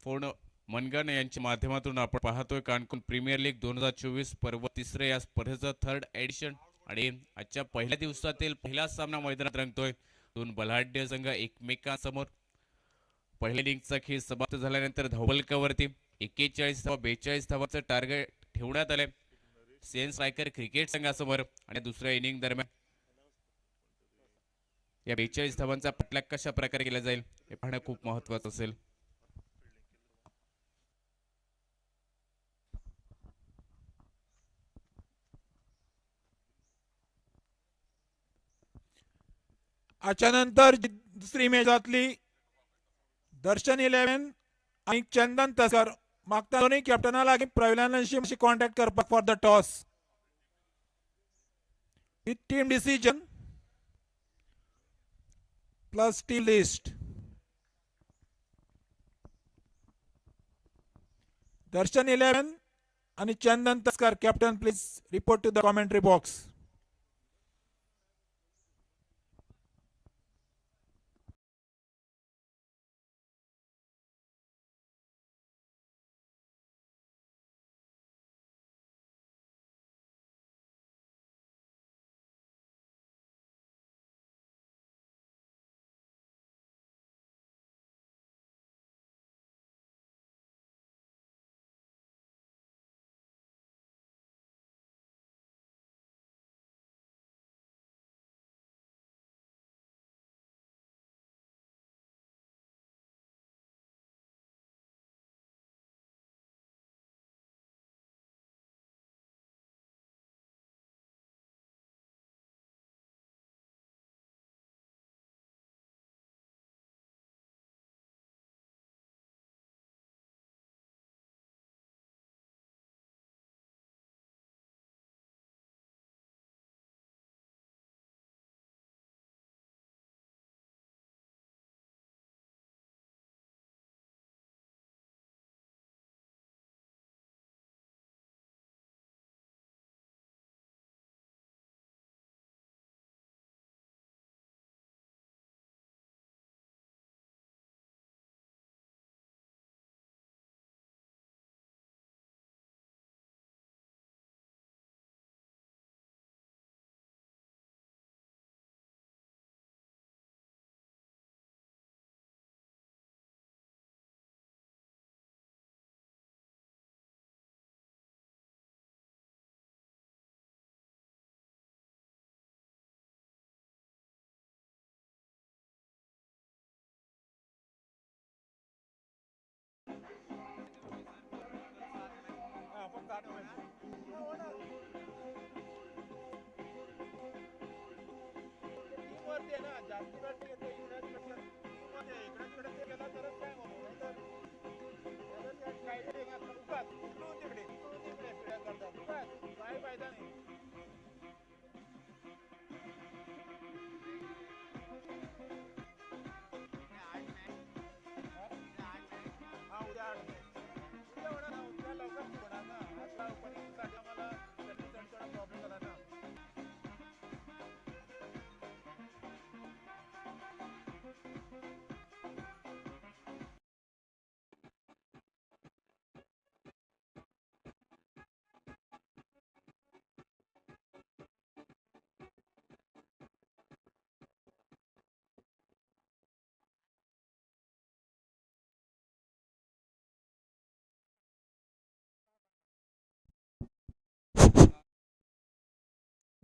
फोन मनगण यांच्या माध्यमातून आपण पाहतोय. कानकुन प्रीमियर लीग 2024 पर्व 3 या स्पर्धेचं 3rd एडिशन आणि आजच्या पहिल्या दिवसातील पहिला सामना मैदानात रंगतोय. 2 बलाढ्य संघ एकमेकांसमोर. पहिल्या इनिंगचा खेळ समाप्त झाल्यानंतर धावपलकावरती 41 धावा 42 धावाचं टार्गेट ठेवण्यात आले सेन स्ट्रायकर क्रिकेट संघासमोर. आणि दुसऱ्या इनिंग दरम्यान या 42 धावांचा पटलाग कशा प्रकारे केला जाईल हे पाहणं खूप महत्वाचं असेल. आजच्या नंतर दुसरी मॅचातली दर्शन 11 आणि चंदन तस्कर मागता दोन्ही कॅप्टनाला प्रवीणांशी कॉन्टॅक्ट करपाक for the toss. With team decision plus team list. Darshan 11 आणि Chandan Taskar captain please report to the commentary box.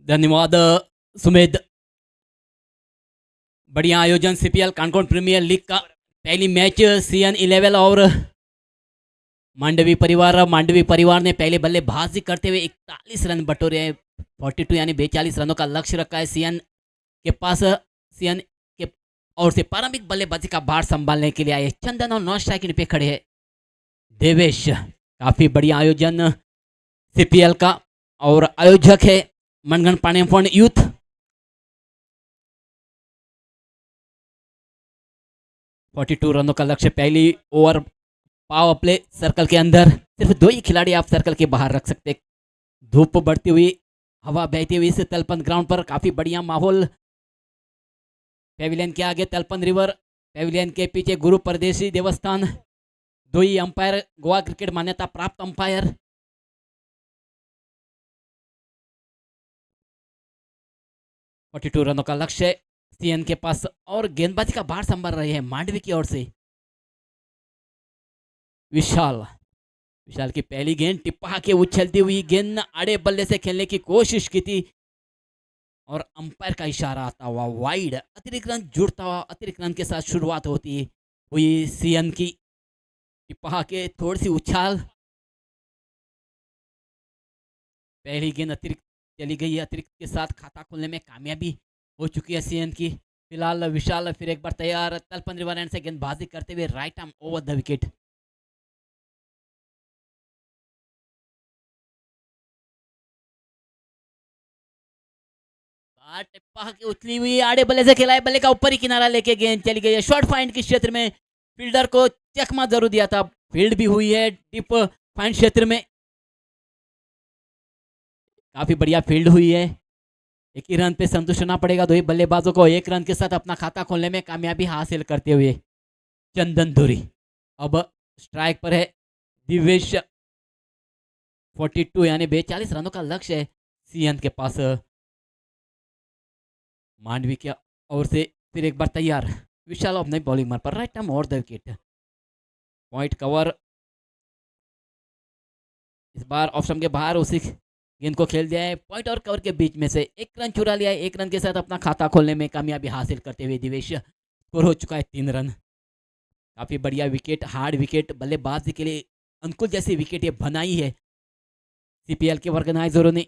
धन्यवाद सुमेध। बढ़िया आयोजन सीपीएल कानकोण प्रीमियर लीग का पहली मैच CN11 और मांडवी परिवार ने पहले बल्लेबाजी करते हुए 41 रन बटोरे हैं। 42 यानी 42 रनों का लक्ष्य रखा है सीएन के पास। सीएन के और से प्रारंभिक बल्लेबाजी का भार संभालने के लिए आए चंदन और नॉन स्ट्राइकिंग पे खड़े हैं देवेश। काफी बढ़िया आयोजन सीपीएल का और आयोजक है मनगढ़ पानेफोन यूथ। फोर्टी 42 रनों का लक्ष्य। पहली ओवर पावर प्ले सर्कल के अंदर सिर्फ 2 ही खिलाड़ी आप सर्कल के बाहर रख सकते। धूप बढ़ती हुई, हवा बहती हुई इस तलपन ग्राउंड पर काफी बढ़िया माहौल। पेविलियन के आगे तलपन रिवर, पेविलियन के पीछे गुरु परदेशी देवस्थान। 2 ही अंपायर, गोवा क्रिकेट मान्यता प्राप्त अंपायर। फोर्टी 42 रनों का लक्ष्य सीएन के पास और गेंदबाजी का भार संभाल रहे हैं मांडवी की ओर से विशाल की पहली गेंद टिप्पा के उछलती हुई गेंद आड़े बल्ले से खेलने की कोशिश की थी और अंपायर का इशारा आता हुआ वाइड। अतिरिक्त रन जुड़ता हुआ अतिरिक्त रन के साथ शुरुआत होती हुई सीएन की। टिप्पा के थोड़ी सी उछाल, पहली गेंद अतिरिक्त चली गई है। अतिरिक्त के साथ खाता खोलने में कामयाबी हो चुकी है सीएन की। फिलहाल विशाल फिर एक बार तैयार, तलपन रिवर एंड से गेंदबाजी करते हुए right arm over the wicket. टिप्पा की उछली हुई आड़े बल्ले से खेला है, बल्ले का ऊपर ही किनारा लेके गेंद चली गई है शॉर्ट फाइंड के क्षेत्र में। फील्डर को चकमा जरूर दिया था, फील्ड भी हुई है डीप फाइंड क्षेत्र में। काफी बढ़िया फील्ड हुई है। 1 ही रन पे संतुष्ट होना पड़ेगा 2 ही बल्लेबाजों को। 1 रन के साथ अपना खाता खोलने में कामयाबी हासिल करते हुए चंदन धुरी अब स्ट्राइक पर है। दिवेश 42 यानी 42 रनों का लक्ष्य है सीएन के पास। मांडवी की ओर से फिर एक बार तैयार, विशाल अपने बॉलिंग मार पर right arm over the wicket. Point cover इस बार ऑप्शन के बाहर उसी गेंद को खेल दिया है। पॉइंट और कवर के बीच में से 1 रन चुरा लिया है। 1 रन के साथ अपना खाता खोलने में कामयाबी हासिल करते हुए दिवेश स्कोर हो चुका है 3 रन। काफी बढ़िया विकेट, हार्ड विकेट, बल्लेबाजी के लिए अनुकूल जैसी विकेट ये बनाई है सीपीएल के ऑर्गेनाइजरों ने।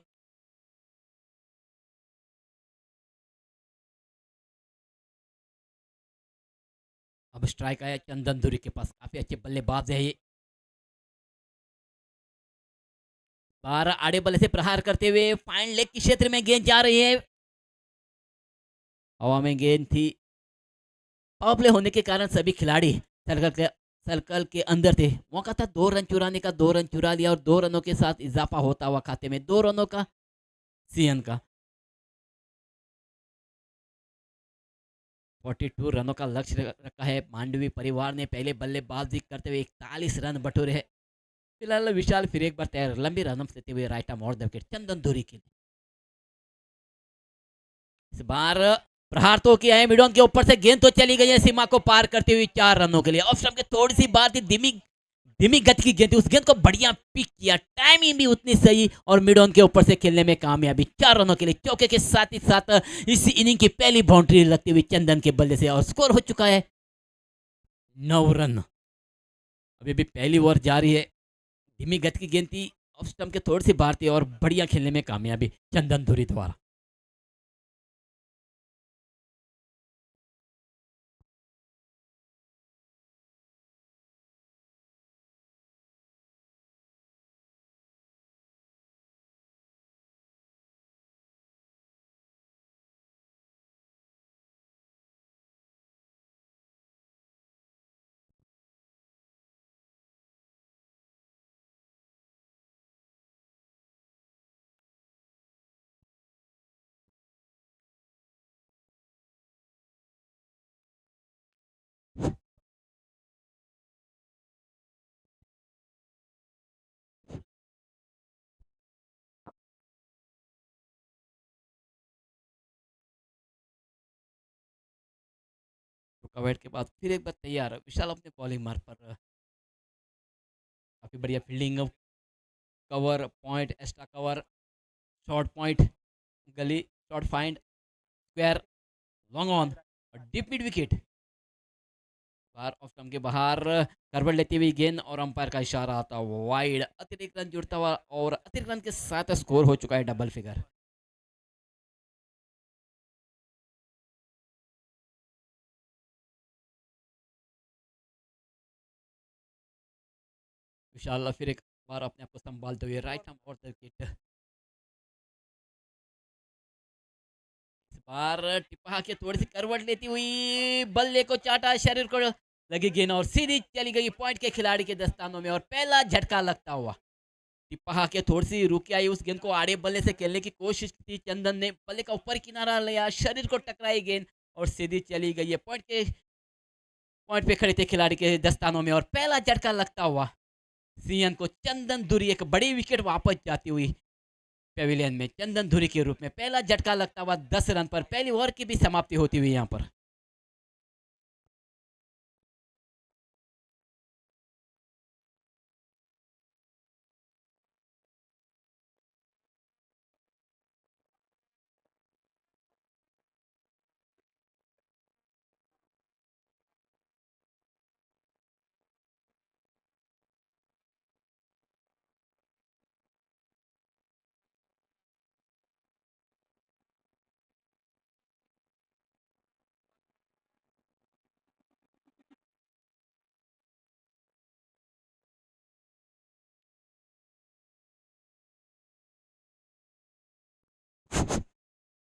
अब स्ट्राइक आया चंदन धुरी के पास, काफी अच्छे बल्लेबाज है ये। 12 आड़े बल्ले से प्रहार करते हुए फाइन लेग के क्षेत्र में गेंद जा रही है। हवा में गेंद थी, पावर प्ले होने के कारण सभी खिलाड़ी सर्कल के अंदर थे। मौका था 2 रन चुराने का, 2 रन चुरा लिया और 2 रनों के साथ इजाफा होता हुआ खाते में 2 रनों का सीएन का। 42 रनों का लक्ष्य रखा है मांडवी परिवार ने। पहले बल्लेबाजी करते हुए 41 रन बटोरे हैं। फिलहाल विशाल फिर एक बार तैयार, लंबी रन देते हुए right arm over the wicket Chandan Dhuri के लिए। इस बार प्रहार तो किया है, मिडॉन के ऊपर से गेंद तो चली गई है सीमा को पार करते हुए 4 रनों के लिए। ऑफ स्टंप के थोड़ी सी बात थी, धीमी गति की गेंद थी, उस गेंद को बढ़िया पिक किया, टाइमिंग भी उतनी सही और मिडॉन के ऊपर से खेलने में कामयाबी। 4 रनों के लिए चौके के साथ ही साथ इस इनिंग की पहली बाउंड्री लगती हुई चंदन के बल्ले से और स्कोर हो चुका है 9 रन। अभी भी पहली ओवर जारी है, धीमी गति की गेंद थी ऑफ स्टंप के थोड़ी सी बाहर थी और बढ़िया खेलने में कामयाबी चंदन धुरी द्वारा। कवर्ट के बाद फिर एक बार तैयार है विशाल अपने बॉलिंग मार्ग पर। काफी बढ़िया fielding, cover point, extra cover, short point, gully, short fine, square, long on और डीप मिड विकेट। बाहर ऑफ स्टंप के बाहर करवट लेती हुई गेंद और अंपायर का इशारा आता वाइड। अतिरिक्त रन जुड़ता हुआ और अतिरिक्त रन के साथ स्कोर हो चुका है डबल फिगर। विशाल फिर एक बार अपने आप को संभालते हुए राइट आर्म और विकेट। इस बार टिपा के थोड़ी सी करवट लेती हुई बल्ले को चाटा, शरीर को लगी गेंद और सीधी चली गई पॉइंट के खिलाड़ी के दस्तानों में और पहला झटका लगता हुआ। टिपा के थोड़ी सी रुकी आई, उस गेंद को आड़े बल्ले से खेलने की कोशिश की चंदन ने, बल्ले का ऊपर किनारा लिया, शरीर को टकराई गेंद और सीधी चली गई है पॉइंट पे खड़े थे खिलाड़ी के दस्तानों में और पहला झटका लगता हुआ सीएन को चंदन धुरी एक बड़ी विकेट वापस जाती हुई पेविलियन में चंदन धुरी के रूप में पहला झटका लगता हुआ 10 रन पर पहली ओवर की भी समाप्ति होती हुई यहां पर।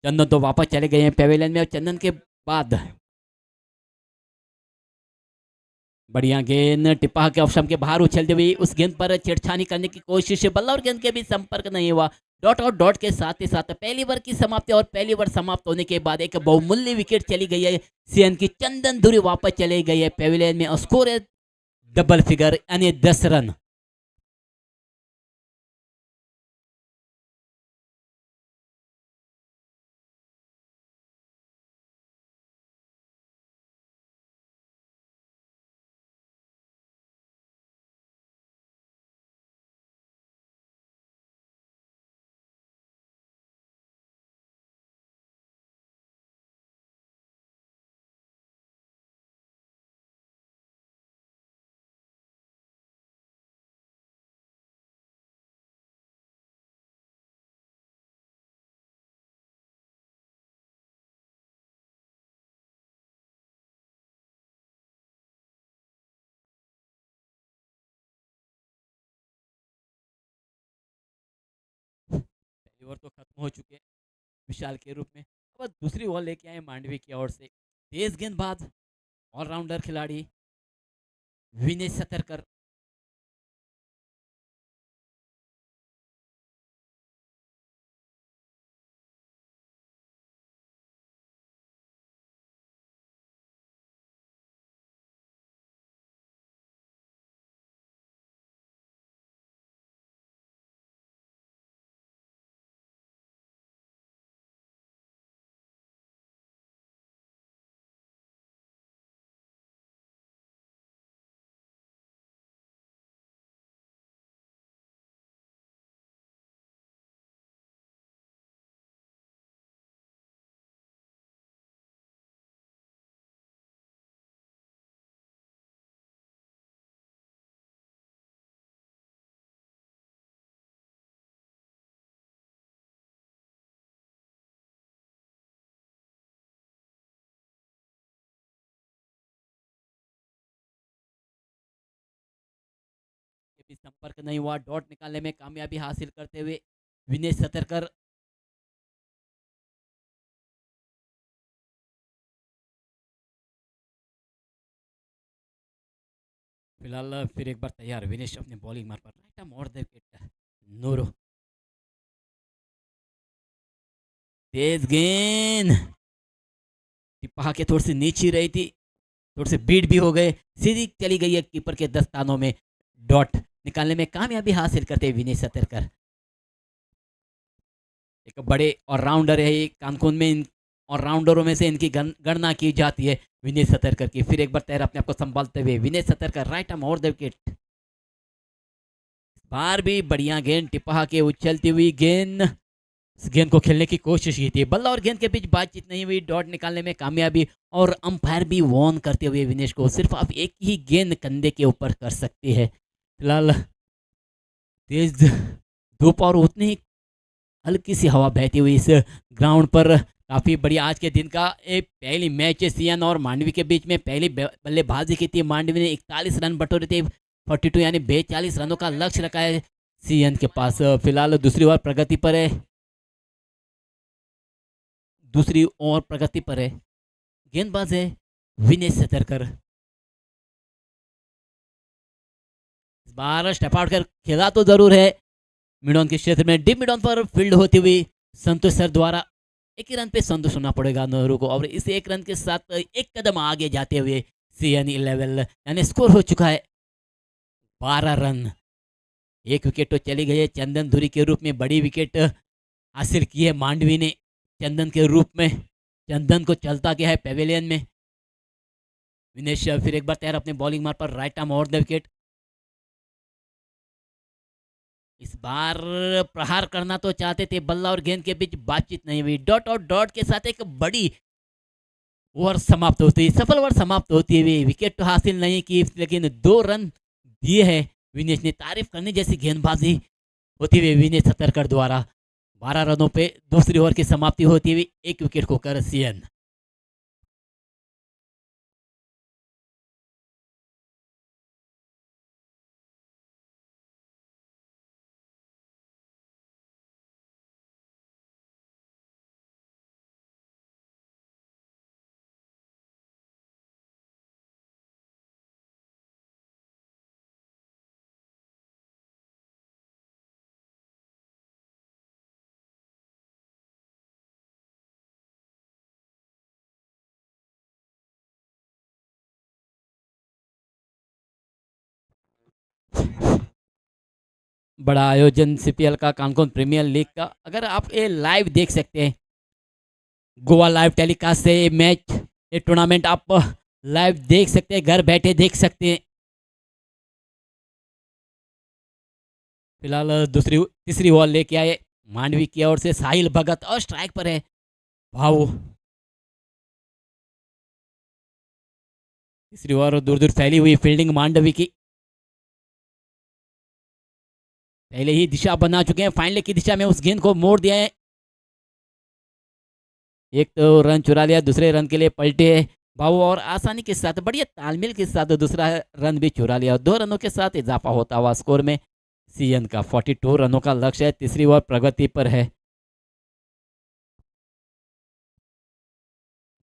चंदन तो वापस चले गए हैं पेविलियन में और चंदन के बाद बढ़िया गेंद टिपा के ऑप्शन के बाहर उछलती हुई उस गेंद पर छेड़छानी करने की कोशिश, बल्ला और गेंद के भी संपर्क नहीं हुआ। डॉट और डॉट के साथ ही साथ पहली ओवर की समाप्ति और पहली ओवर समाप्त होने के बाद एक बहुमूल्य विकेट चली गई है सीएन की। चंदन धुरी वापस चली गई है पेविलियन में और स्कोर है डबल फिगर यानी 10 रन। पहली ओवर तो खत्म हो चुके हैं विशाल के रूप में। अब दूसरी ओवर लेके आए मांडवी की ओर से तेज गेंदबाज ऑलराउंडर खिलाड़ी विनय सतरकर। भी संपर्क नहीं हुआ। डॉट निकालने में कामयाबी हासिल करते हुए विनेश सतरकर फिलहाल फिर एक बार तैयार विनेश अपने बॉलिंग मार पर राइट आर्म और द विकेट। नूरो तेज गेंद टिप्पा के थोड़ी सी नीचे रही थी, थोड़ी सी बीट भी हो गए, सीधी चली गई है कीपर के दस्तानों में। डॉट निकालने में कामयाबी हासिल करते विनेश सतरकर। एक बड़े ऑलराउंडर है ये, कानकुन में इन ऑलराउंडरों में से इनकी गणना की जाती है विनेश सतरकर की। फिर एक बार तैयार अपने आप को संभालते हुए विनेश सतरकर राइट आर्म और द विकेट। इस बार भी बढ़िया गेंद टिप्पा के उछलती हुई गेंद, इस गेंद को खेलने की कोशिश की थी, बल्ला और गेंद के बीच बातचीत नहीं हुई। डॉट निकालने में कामयाबी और अंपायर भी वार्न करते हुए विनेश को सिर्फ आप एक ही गेंद कंधे के ऊपर कर सकते हैं। फिलहाल तेज धूप और उतनी ही हल्की सी हवा बहती हुई इस ग्राउंड पर काफ़ी बढ़िया आज के दिन का एक पहली मैच है सीएन और मांडवी के बीच में। पहली बल्लेबाजी की थी मांडवी ने, 41 रन बटोरे थे, 42 यानी 42 रनों का लक्ष्य रखा है सीएन के पास। फिलहाल दूसरी ओवर प्रगति पर है, दूसरी ओवर प्रगति पर है। गेंदबाज है विनेश सतरकर। इस बार स्टेप आउट कर खेला तो जरूर है मिडॉन के क्षेत्र में, डीप मिडॉन पर फील्ड होती हुई संतोष सर द्वारा एक ही रन पे संतोष होना पड़ेगा नेहरू को, और इस एक रन के साथ एक कदम आगे जाते हुए सीएन 11 यानी स्कोर हो चुका है 12 रन। एक विकेट तो चली गई है चंदन धुरी के रूप में, बड़ी विकेट हासिल की है मांडवी ने चंदन के रूप में। चंदन को चलता गया है पेवेलियन में। विनेश फिर एक बार तैयार अपने बॉलिंग मार पर राइट आर्म और द विकेट। इस बार प्रहार करना तो चाहते थे, बल्ला और गेंद के बीच बातचीत नहीं हुई। डॉट और डॉट के साथ एक बड़ी ओवर समाप्त होती, सफल ओवर समाप्त होती हुई, विकेट तो हासिल नहीं की लेकिन 2 रन दिए हैं विनेश ने। तारीफ करने जैसी गेंदबाजी होती हुई विनेश सतरकर द्वारा। 12 रनों पे दूसरी ओवर की समाप्ति होती हुई, एक विकेट खोकर सीएन। बड़ा आयोजन सीपीएल का, कानकुन प्रीमियर लीग का, अगर आप ये लाइव देख सकते हैं, गोवा लाइव टेलीकास्ट से ये मैच, ये टूर्नामेंट आप लाइव देख सकते हैं, घर बैठे देख सकते हैं। फिलहाल तीसरी ओवर लेके आए मांडवी की ओर से साहिल भगत और स्ट्राइक पर है भाऊ। तीसरी ओवर दूर दूर फैली हुई फील्डिंग मांडवी की, पहले ही दिशा बना चुके हैं, फाइनल की दिशा में उस गेंद को मोड़ दिया है। एक तो रन चुरा लिया, दूसरे रन के लिए पलटे भाऊ और आसानी के साथ बढ़िया तालमेल के साथ दूसरा रन भी चुरा लिया। 2 रनों के साथ इजाफा होता हुआ स्कोर में सीएन का 42 रनों का लक्ष्य है। तीसरी ओवर प्रगति पर है।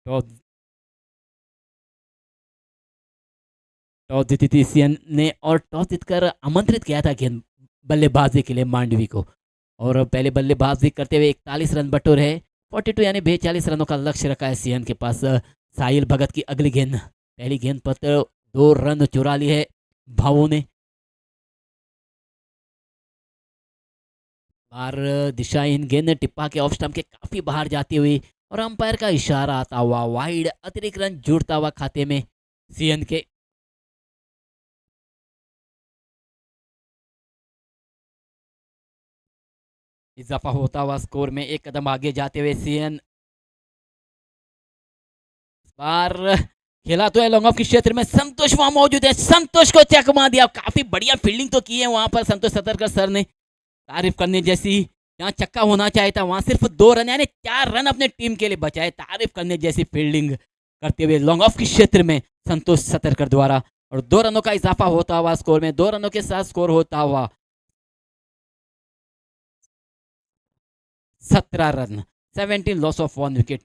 टॉस जीती थी सीएन ने और टॉस जीतकर आमंत्रित किया था गेंद बल्लेबाजी के लिए मांडवी को, और पहले बल्लेबाजी करते हुए 41 रन बटोर है। 42 यानी 42 रनों का लक्ष्य रखा है सीएन के पास। साहिल भगत की अगली गेंद, पहली गेंद पर तो 2 रन चुरा लिए है भावों ने। बार दिशाहीन गेंद टिप्पा के ऑफ स्टंप के काफी बाहर जाती हुई और अंपायर का इशारा आता हुआ वाइड, अतिरिक्त रन जुड़ता हुआ खाते में सीएन के। इजाफा होता हुआ स्कोर में एक कदम आगे जाते हुए सीएन। बार खेला तो है लॉन्ग ऑफ के क्षेत्र में, संतोष वहां मौजूद है, संतोष को चकमा दिया। काफी बढ़िया फील्डिंग तो की है वहां पर संतोष सतरकर सर ने, तारीफ करने जैसी। जहां छक्का होना चाहिए था वहां सिर्फ 2 रन यानी 4 रन अपने टीम के लिए बचाए। तारीफ करने जैसी फील्डिंग करते हुए लॉन्ग ऑफ के क्षेत्र में संतोष सतरकर द्वारा। और 2 रनों का इजाफा होता हुआ स्कोर में, 2 रनों के साथ स्कोर होता हुआ 17 रन, 17 लॉस ऑफ 1 विकेट।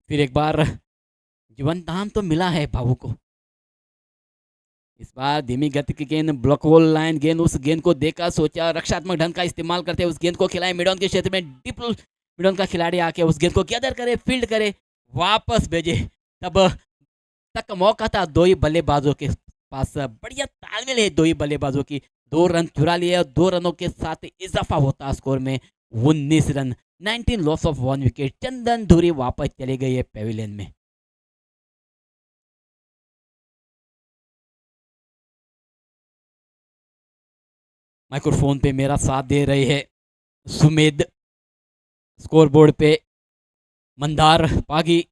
फिर एक बार जीवन दान तो मिला है भावू को। इस बार धीमी गति की गेंद, ब्लॉक होल लाइन गेंद, उस गेंद को देखा, सोचा, रक्षात्मक ढंग का इस्तेमाल करते उस गेंद को खिलाए मिडॉन के क्षेत्र में, डीप मिडॉन का खिलाड़ी आके उस गेंद को गैदर करे, फील्ड करे, वापस भेजे। तब तक मौका था दो ही बल्लेबाजों के पास, बढ़िया तालमेल है दो ही बल्लेबाजों की। 2 रन चुरा लिए और 2 रनों के साथ इजाफा होता स्कोर में 19 run, 19 loss of 1 wicket. Chandan धुरी वापस चले गए है पेविलियन में। माइक्रोफोन पे मेरा साथ दे रहे हैं सुमेध, स्कोरबोर्ड पे मंदार पागी।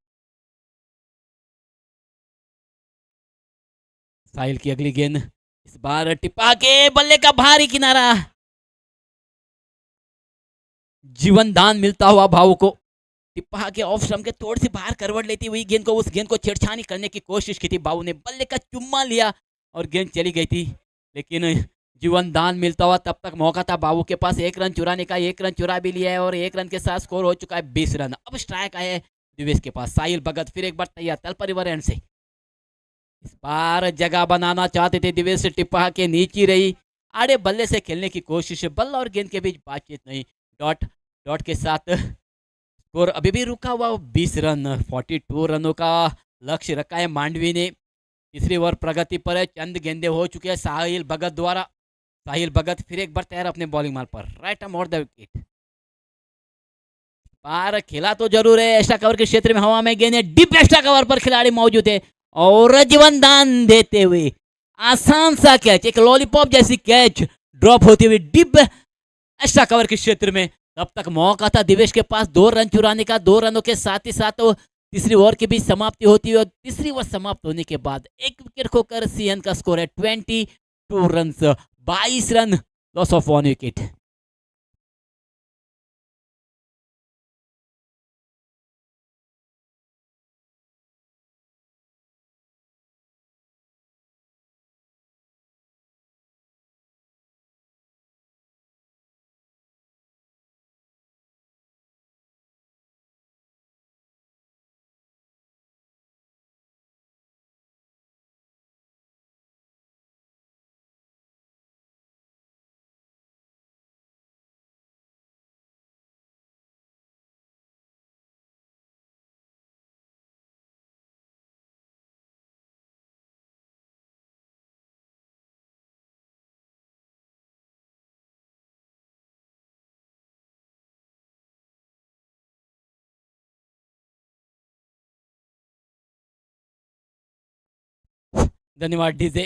साहिल की अगली गेंद, इस बार टिपा के बल्ले का भारी किनारा, जीवन दान मिलता हुआ भाव को। टिप्पा के ऑफ स्टंप के थोड़ी सी बाहर करवट लेती हुई गेंद को, उस गेंद को छेड़छानी करने की कोशिश की थी बाबू ने, बल्ले का चुम्मा लिया और गेंद चली गई थी, लेकिन जीवन दान मिलता हुआ। तब तक मौका था बाबू के पास 1 रन चुराने का, 1 रन चुरा भी लिया है और 1 रन के साथ स्कोर हो चुका है 20 रन। अब स्ट्राइक आए दिवेश के पास, साहिल भगत फिर एक बार तैयार तल परिवार एंड से। इस बार जगह बनाना चाहते थे दिवेश, टिप्पा के नीचे रही, आड़े बल्ले से खेलने की कोशिश, बल्ला और गेंद के बीच बातचीत नहीं। डॉट डॉट के साथ स्कोर अभी भी रुका हुआ 20 रन, 42 रनों का लक्ष्य रखा है मांडवी ने। तीसरी ओवर प्रगति पर है, चंद गेंदे हो चुके हैं साहिल भगत द्वारा। साहिल भगत फिर एक बार तैयार अपने बॉलिंग मार पर, राइट आर्म और द विकेट। पार खेला तो जरूर है, एक्स्ट्रा कवर के क्षेत्र में हवा में गेंद, डीप एक्स्ट्रा कवर पर खिलाड़ी मौजूद है और जीवन दान देते हुए आसान सा कैच, एक लॉलीपॉप जैसी कैच ड्रॉप होती हुई डीप एक्स्ट्रा कवर के क्षेत्र में। तब तक मौका था दिवेश के पास 2 रन चुराने का, 2 रनों के साथ ही साथ तीसरी ओवर की भी समाप्ति होती है और तीसरी ओवर समाप्त होने के बाद 1 विकेट खोकर सीएन का स्कोर है 22 run, 22 run loss of 1 wicket. धन्यवाद डीजे।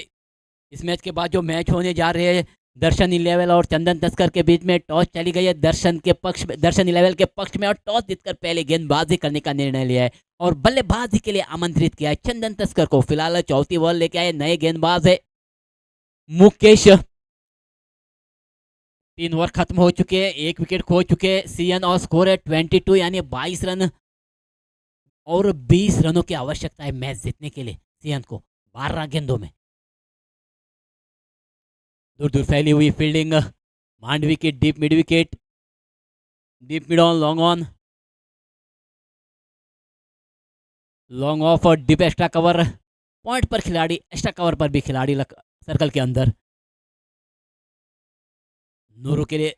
इस मैच के बाद जो मैच होने जा रहे हैं दर्शन 11 और चंदन तस्कर के बीच में, टॉस चली गई है दर्शन के पक्ष में, दर्शन 11 के पक्ष में, और टॉस जीतकर पहले गेंदबाजी करने का निर्णय लिया है और बल्लेबाजी के लिए आमंत्रित किया है चंदन तस्कर को। फिलहाल चौथी ओवर लेके आए नए गेंदबाज है मुकेश। 3 ओवर खत्म हो चुके हैं, 1 विकेट खो चुके हैं सीएन और स्कोर है 22 यानी 22 रन और 20 रनों की आवश्यकता है मैच जीतने के लिए सीएन को 12 गेंदों में। दूर दूर फैली हुई फील्डिंग, मांडवी की deep mid wicket, deep mid on, long on, long off और डीप एक्स्ट्रा कवर। पॉइंट पर खिलाड़ी, एक्स्ट्रा कवर पर भी खिलाड़ी सर्कल के अंदर। नूरू के लिए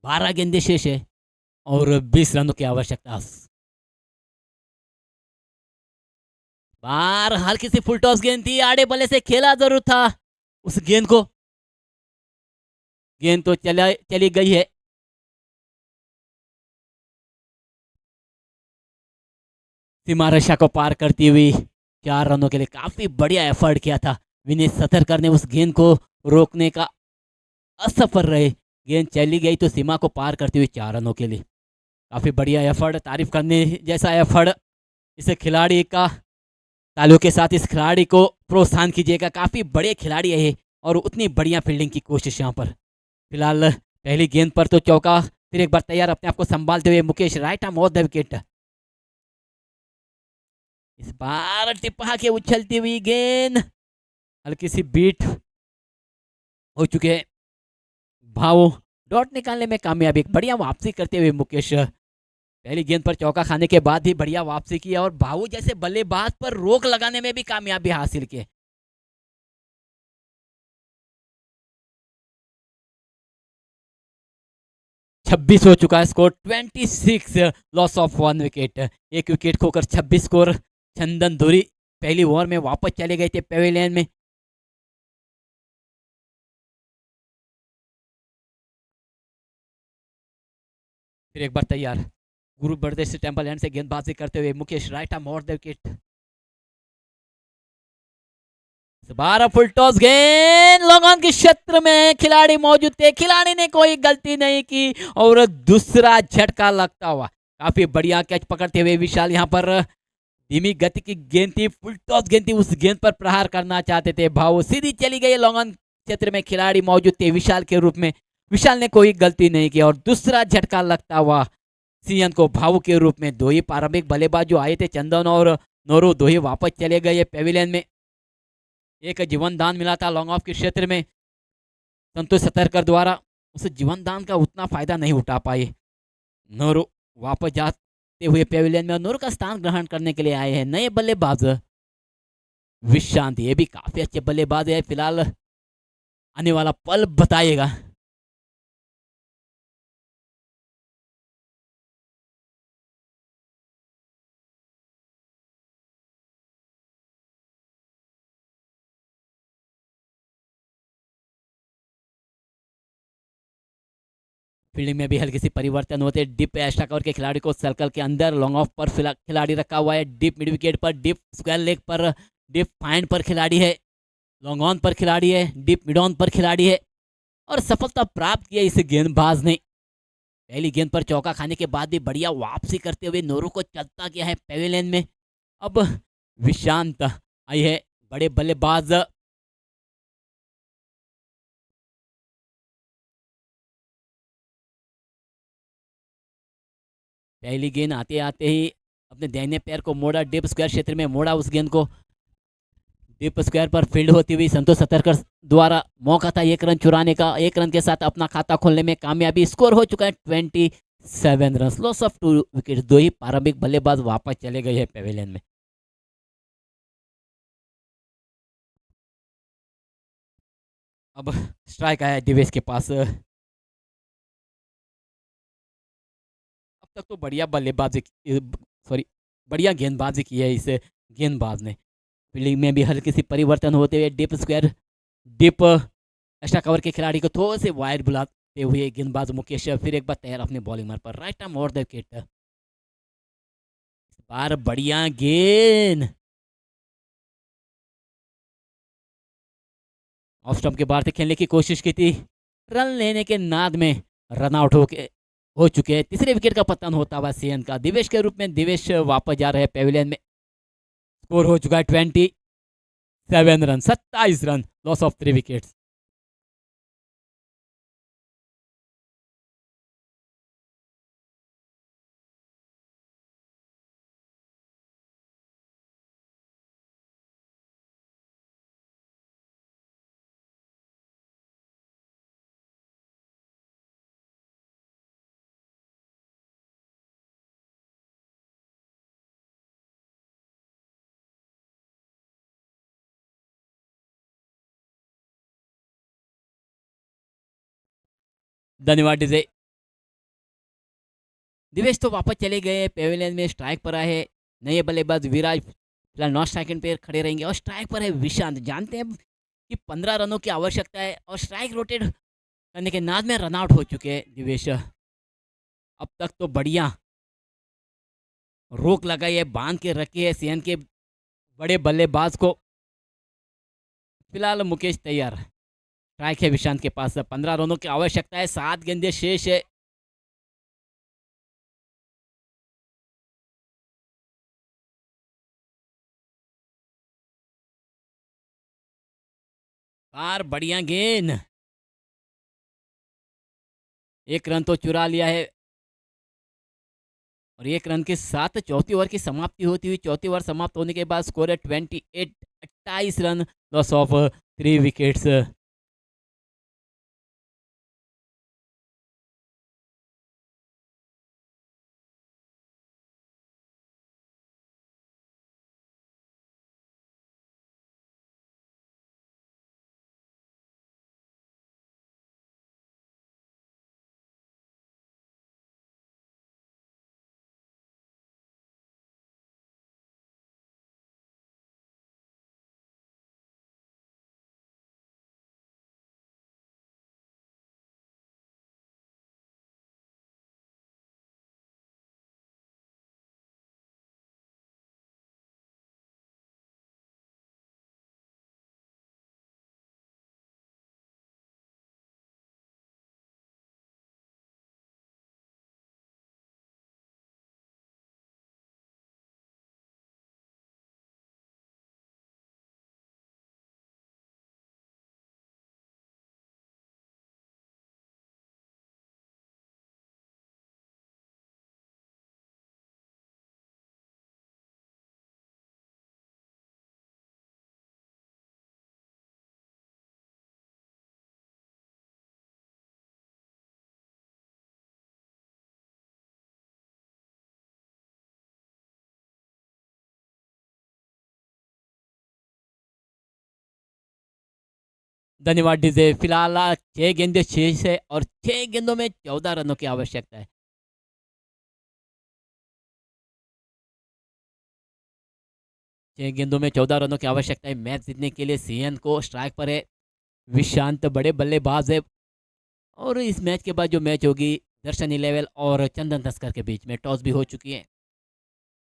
12 गेंदे शेष है और 20 रनों की आवश्यकता। बार हल्की सी फुल टॉस गेंद थी, आड़े बल्ले से खेला जरूर था उस गेंद को, गेंद तो चली गई है। सीमा रेखा को पार करती हुई 4 रनों के लिए काफी बढ़िया एफर्ट किया था विनेश सतरकर ने, उस गेंद को रोकने का असफल रहे। गेंद चली गई तो सीमा को पार करती हुई 4 रनों के लिए काफी बढ़िया एफर्ट, तारीफ करने जैसा एफर्ट। इस खिलाड़ी का तालियों के साथ इस खिलाड़ी को प्रोत्साहन कीजिएगा, काफी बड़े खिलाड़ी है और उतनी बढ़िया फील्डिंग की कोशिश यहाँ पर। फिलहाल पहली गेंद पर तो चौका, फिर एक बार तैयार अपने आप को संभालते हुए Mukesh, right arm off the wicket. इस बार टिप्पा के उछलती हुई गेंद हल्की सी बीट हो चुके हैं। भाव डॉट निकालने में कामयाबी, बढ़िया वापसी करते हुए मुकेश। पहली गेंद पर चौका खाने के बाद ही बढ़िया वापसी की और भावु जैसे बल्लेबाज पर रोक लगाने में भी कामयाबी हासिल की। 26 हो चुका है स्कोर, 26, लॉस ऑफ 1 विकेट। एक विकेट खोकर 26 स्कोर। चंदन धुरी पहली ओवर में वापस चले गए थे पेविलियन में। फिर एक बार तैयार, गुरु बरदेश टेम्पल एंड से गेंदबाजी करते हुए Mukesh, right arm over the wicket. इस बार फुल टॉस गेंद लॉन्ग ऑन के क्षेत्र में खिलाड़ी मौजूद थे, खिलाड़ी ने कोई गलती नहीं की और दूसरा झटका लगता हुआ काफी बढ़िया कैच पकड़ते हुए विशाल यहाँ पर धीमी गति की गेंद थी, फुल टॉस गेंद थी, उस गेंद पर प्रहार करना चाहते थे। भाव सीधी चली गई लॉन्ग ऑन क्षेत्र में, खिलाड़ी मौजूद थे विशाल के रूप में, विशाल ने कोई गलती नहीं की और दूसरा झटका लगता हुआ सीएन को भावु के रूप में। दो ही प्रारंभिक बल्लेबाज जो आए थे, चंदन और नोरू, दो ही वापस चले गए पेविलियन में। एक जीवन दान मिला था लॉन्ग ऑफ के क्षेत्र में संतोष सतरकर द्वारा, उस जीवन दान का उतना फायदा नहीं उठा पाए। नोरू वापस जाते हुए पेविलियन में, और नोरू का स्थान ग्रहण करने के लिए आए हैं नए बल्लेबाज विशांत। ये भी काफी अच्छे बल्लेबाज है, फिलहाल आने वाला पल बताएगा। फील्डिंग में भी हल्की सी परिवर्तन होते हैं। डिप एक्स्ट्रा कवर के खिलाड़ी को सर्कल के अंदर, लॉन्ग ऑफ पर खिलाड़ी रखा हुआ है, डिप मिड विकेट पर, डिप स्क्वायर लेग पर, डिप फाइंड पर खिलाड़ी है, लॉन्ग ऑन पर खिलाड़ी है, डिप मिड ऑन पर खिलाड़ी है और सफलता प्राप्त की है इस गेंदबाज ने। पहली गेंद पर चौका खाने के बाद भी बढ़िया वापसी करते हुए नोरू को चलता गया है पेविलियन में। अब विशांत आई है, बड़े बल्लेबाज पहली गेंद आते आते ही अपने दाहिने पैर को मोड़ा, डिप स्क्वायर क्षेत्र में मोड़ा उस गेंद को। डिप स्क्वायर पर फील्ड होती हुई संतोष सतरकर द्वारा मौका था एक रन चुराने का, एक रन के साथ अपना खाता खोलने में कामयाबी। स्कोर हो चुका है 27 रन, लॉस ऑफ 2 विकेट। दो ही प्रारंभिक बल्लेबाज वापस चले गए हैं पेविलियन में। अब स्ट्राइक आया दिवेश के पास। अब तक तो बढ़िया बल्लेबाजी, सॉरी बढ़िया गेंदबाजी की है इस गेंदबाज ने। फील्डिंग में भी हल्की सी परिवर्तन होते हुए deep square, deep extra cover के खिलाड़ी को थोड़े से वाइड बुलाते हुए गेंदबाज मुकेश फिर एक बार तैयार अपने बॉलिंग मार पर, right arm over the wicket. इस बार बढ़िया गेंद ऑफ स्टंप के बाहर से खेलने की कोशिश की थी, रन लेने के नाद में रन आउट हो चुके हैं। तीसरे विकेट का पतन होता हुआ सीएन का, दिवेश के रूप में दिवेश वापस जा रहे हैं पेविलियन में। स्कोर हो चुका है 27 run, 27 run, loss of 3 wickets. धन्यवाद डीजे। दिवेश तो वापस चले गए पेविलियन में, स्ट्राइक पर आए नए बल्लेबाज विराज, फिलहाल नॉट स्ट्राइक पे खड़े रहेंगे और स्ट्राइक पर है विशांत। जानते हैं कि 15 रनों की आवश्यकता है और स्ट्राइक रोटेट करने के नाद में रन आउट हो चुके हैं दिवेश। अब तक तो बढ़िया रोक लगाई है, बांध के रखी है सीएन के बड़े बल्लेबाज को। फिलहाल मुकेश तैयार, स्ट्राइक है विशांत के पास, 15 रनों की आवश्यकता है, 7 गेंदें शेष है। बार बढ़िया गेंद, एक रन तो चुरा लिया है और 1 रन के साथ चौथी ओवर की समाप्ति होती हुई। चौथी ओवर समाप्त होने के बाद स्कोर है 28, 28 रन, लॉस ऑफ 3 विकेट्स। धन्यवाद डीजे। फिलहाल 6 गेंदें शेष है और 6 गेंदों में 14 रनों की आवश्यकता है। 6 गेंदों में 14 रनों की आवश्यकता है मैच जीतने के लिए। सीएन को स्ट्राइक पर है, विशांत बड़े बल्लेबाज है। और इस मैच के बाद जो मैच होगी दर्शन इलेवन और चंदन तस्कर के बीच में, टॉस भी हो चुकी है।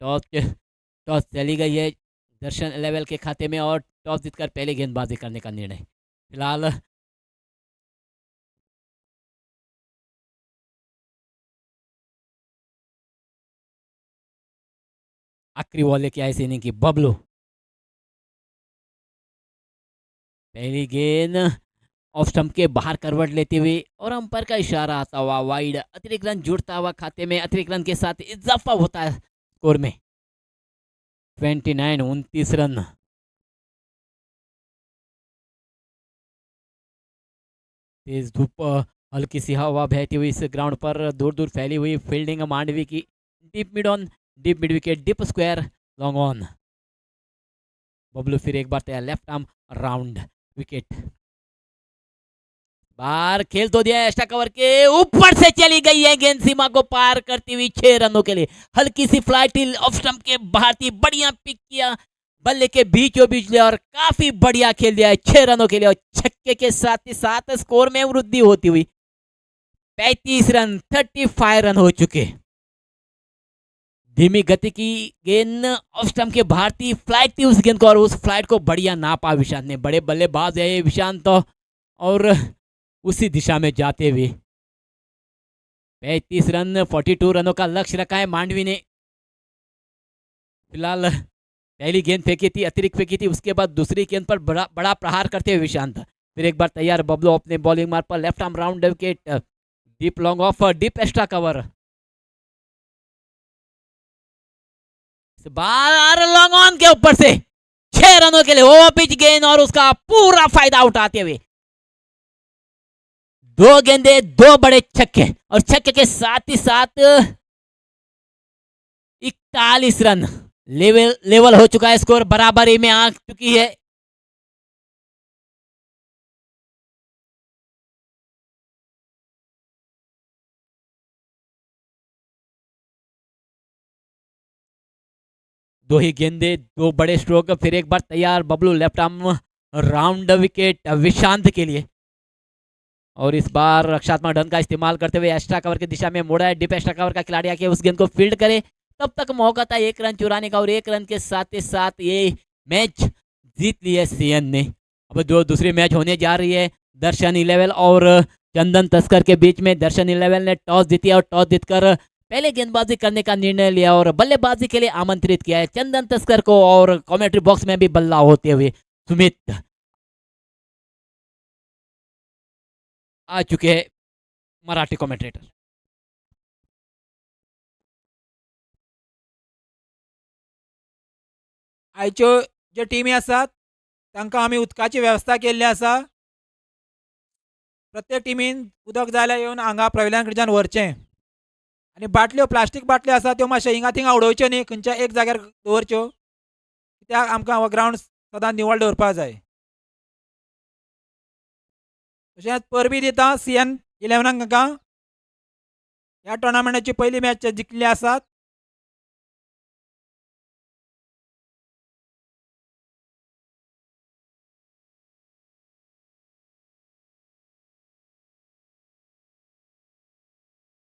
टॉस टॉस चली गई है दर्शन इलेवन के खाते में और टॉस जीतकर पहले गेंदबाजी करने का निर्णय। फिलहाल आखिरी बॉल लेके आए इस इनिंग की बबलू। पहली गेंद ऑफ स्टंप के बाहर करवट लेते हुए और अंपायर का इशारा आता हुआ वाइड। अतिरिक्त रन जुड़ता हुआ खाते में, अतिरिक्त रन के साथ इजाफा होता है स्कोर में। 29 रन। तेज धूप, हल्की सी हवा बहती हुई इस ग्राउंड पर, दूर दूर फैली हुई फील्डिंग मांडवी की। Deep mid on, deep mid wicket, deep square, long on. Bablu फिर एक बार तैयार, लेफ्ट आर्म राउंड विकेट। बाहर खेल तो दिया, एक्स्ट्रा कवर के ऊपर से चली गई है गेंद, सीमा को पार करती हुई 6 रनों के लिए। हल्की सी फ्लाइट ऑफ स्टंप के बाहर थी, बढ़िया पिक किया बल्ले के बीचों बीच ले और काफी बढ़िया खेल दिया है 6 रनों के लिए। और छक्के के साथ ही साथ स्कोर में वृद्धि होती हुई 35 रन, 35 रन हो चुके। धीमी गति की गेंद ऑफ स्टंप के बाहर थी, फ्लाइट थी उस गेंद को और उस फ्लाइट को बढ़िया नापा विशांत ने। बड़े बल्लेबाज है विशांत तो, और उसी दिशा में जाते हुए 35 रन, 42 रनों का लक्ष्य रखा है मांडवी ने। फिलहाल पहली गेंद फेंकी थी, अतिरिक्त फेंकी थी, उसके बाद दूसरी गेंद पर बड़ा प्रहार करते हुए विशांत। फिर एक बार तैयार बबलू अपने बॉलिंग मार्ग पर, left arm round wicket, deep long off, deep extra cover. बाहर लॉन्ग ऑन के ऊपर से 6 रनों के लिए ओवर पिच गेंद और उसका पूरा फायदा उठाते हुए 2 गेंदे 2 बड़े छक्के और छक्के के साथ ही साथ 41 रन। लेवल हो चुका है स्कोर, बराबरी में आ चुकी है। दो ही गेंदे 2 बड़े स्ट्रोक। फिर एक बार तैयार Bablu, left arm round wicket Vishant के लिए। और इस बार रक्षात्मक ढंग का इस्तेमाल करते हुए एक्स्ट्रा कवर की दिशा में मुड़ा है। डीप एक्स्ट्रा कवर का खिलाड़ी आके उस गेंद को फील्ड करे, तब तक मौका था 1 रन चुराने का और 1 रन के साथ ही साथ ये मैच जीत लिया सीएन ने। अब जो दूसरी मैच होने जा रही है दर्शन इलेवन और चंदन तस्कर के बीच में, दर्शन इलेवन ने टॉस जीती और टॉस जीतकर पहले गेंदबाजी करने का निर्णय लिया और बल्लेबाजी के लिए आमंत्रित किया है चंदन तस्कर को। और कमेंट्री बॉक्स में भी बल्ला होते हुए सुमित आ चुके हैं, मराठी कमेंटेटर। आयच्यो ज्यो टिमी आसात तांकां आमी उदकाची वेवस्था केल्ली आसा. प्रत्येक टिमीन उदक जाय जाल्यार येवन हांगा प्रविल्यान कडच्यान व्हरचें. आनी बाटल्यो प्लास्टीक बाटल्यो आसा त्यो मातशें हिंगा थिंगा उडोवच्यो न्ही, खंयच्या एक जाग्यार दवरच्यो, कित्याक आमकां हो ग्रावंड सदां निवळ दवरपाक जाय. तशेंच परबी दिता CN11 हांकां ह्या टोर्नामेंटाची पयली मॅच जिखली आसात.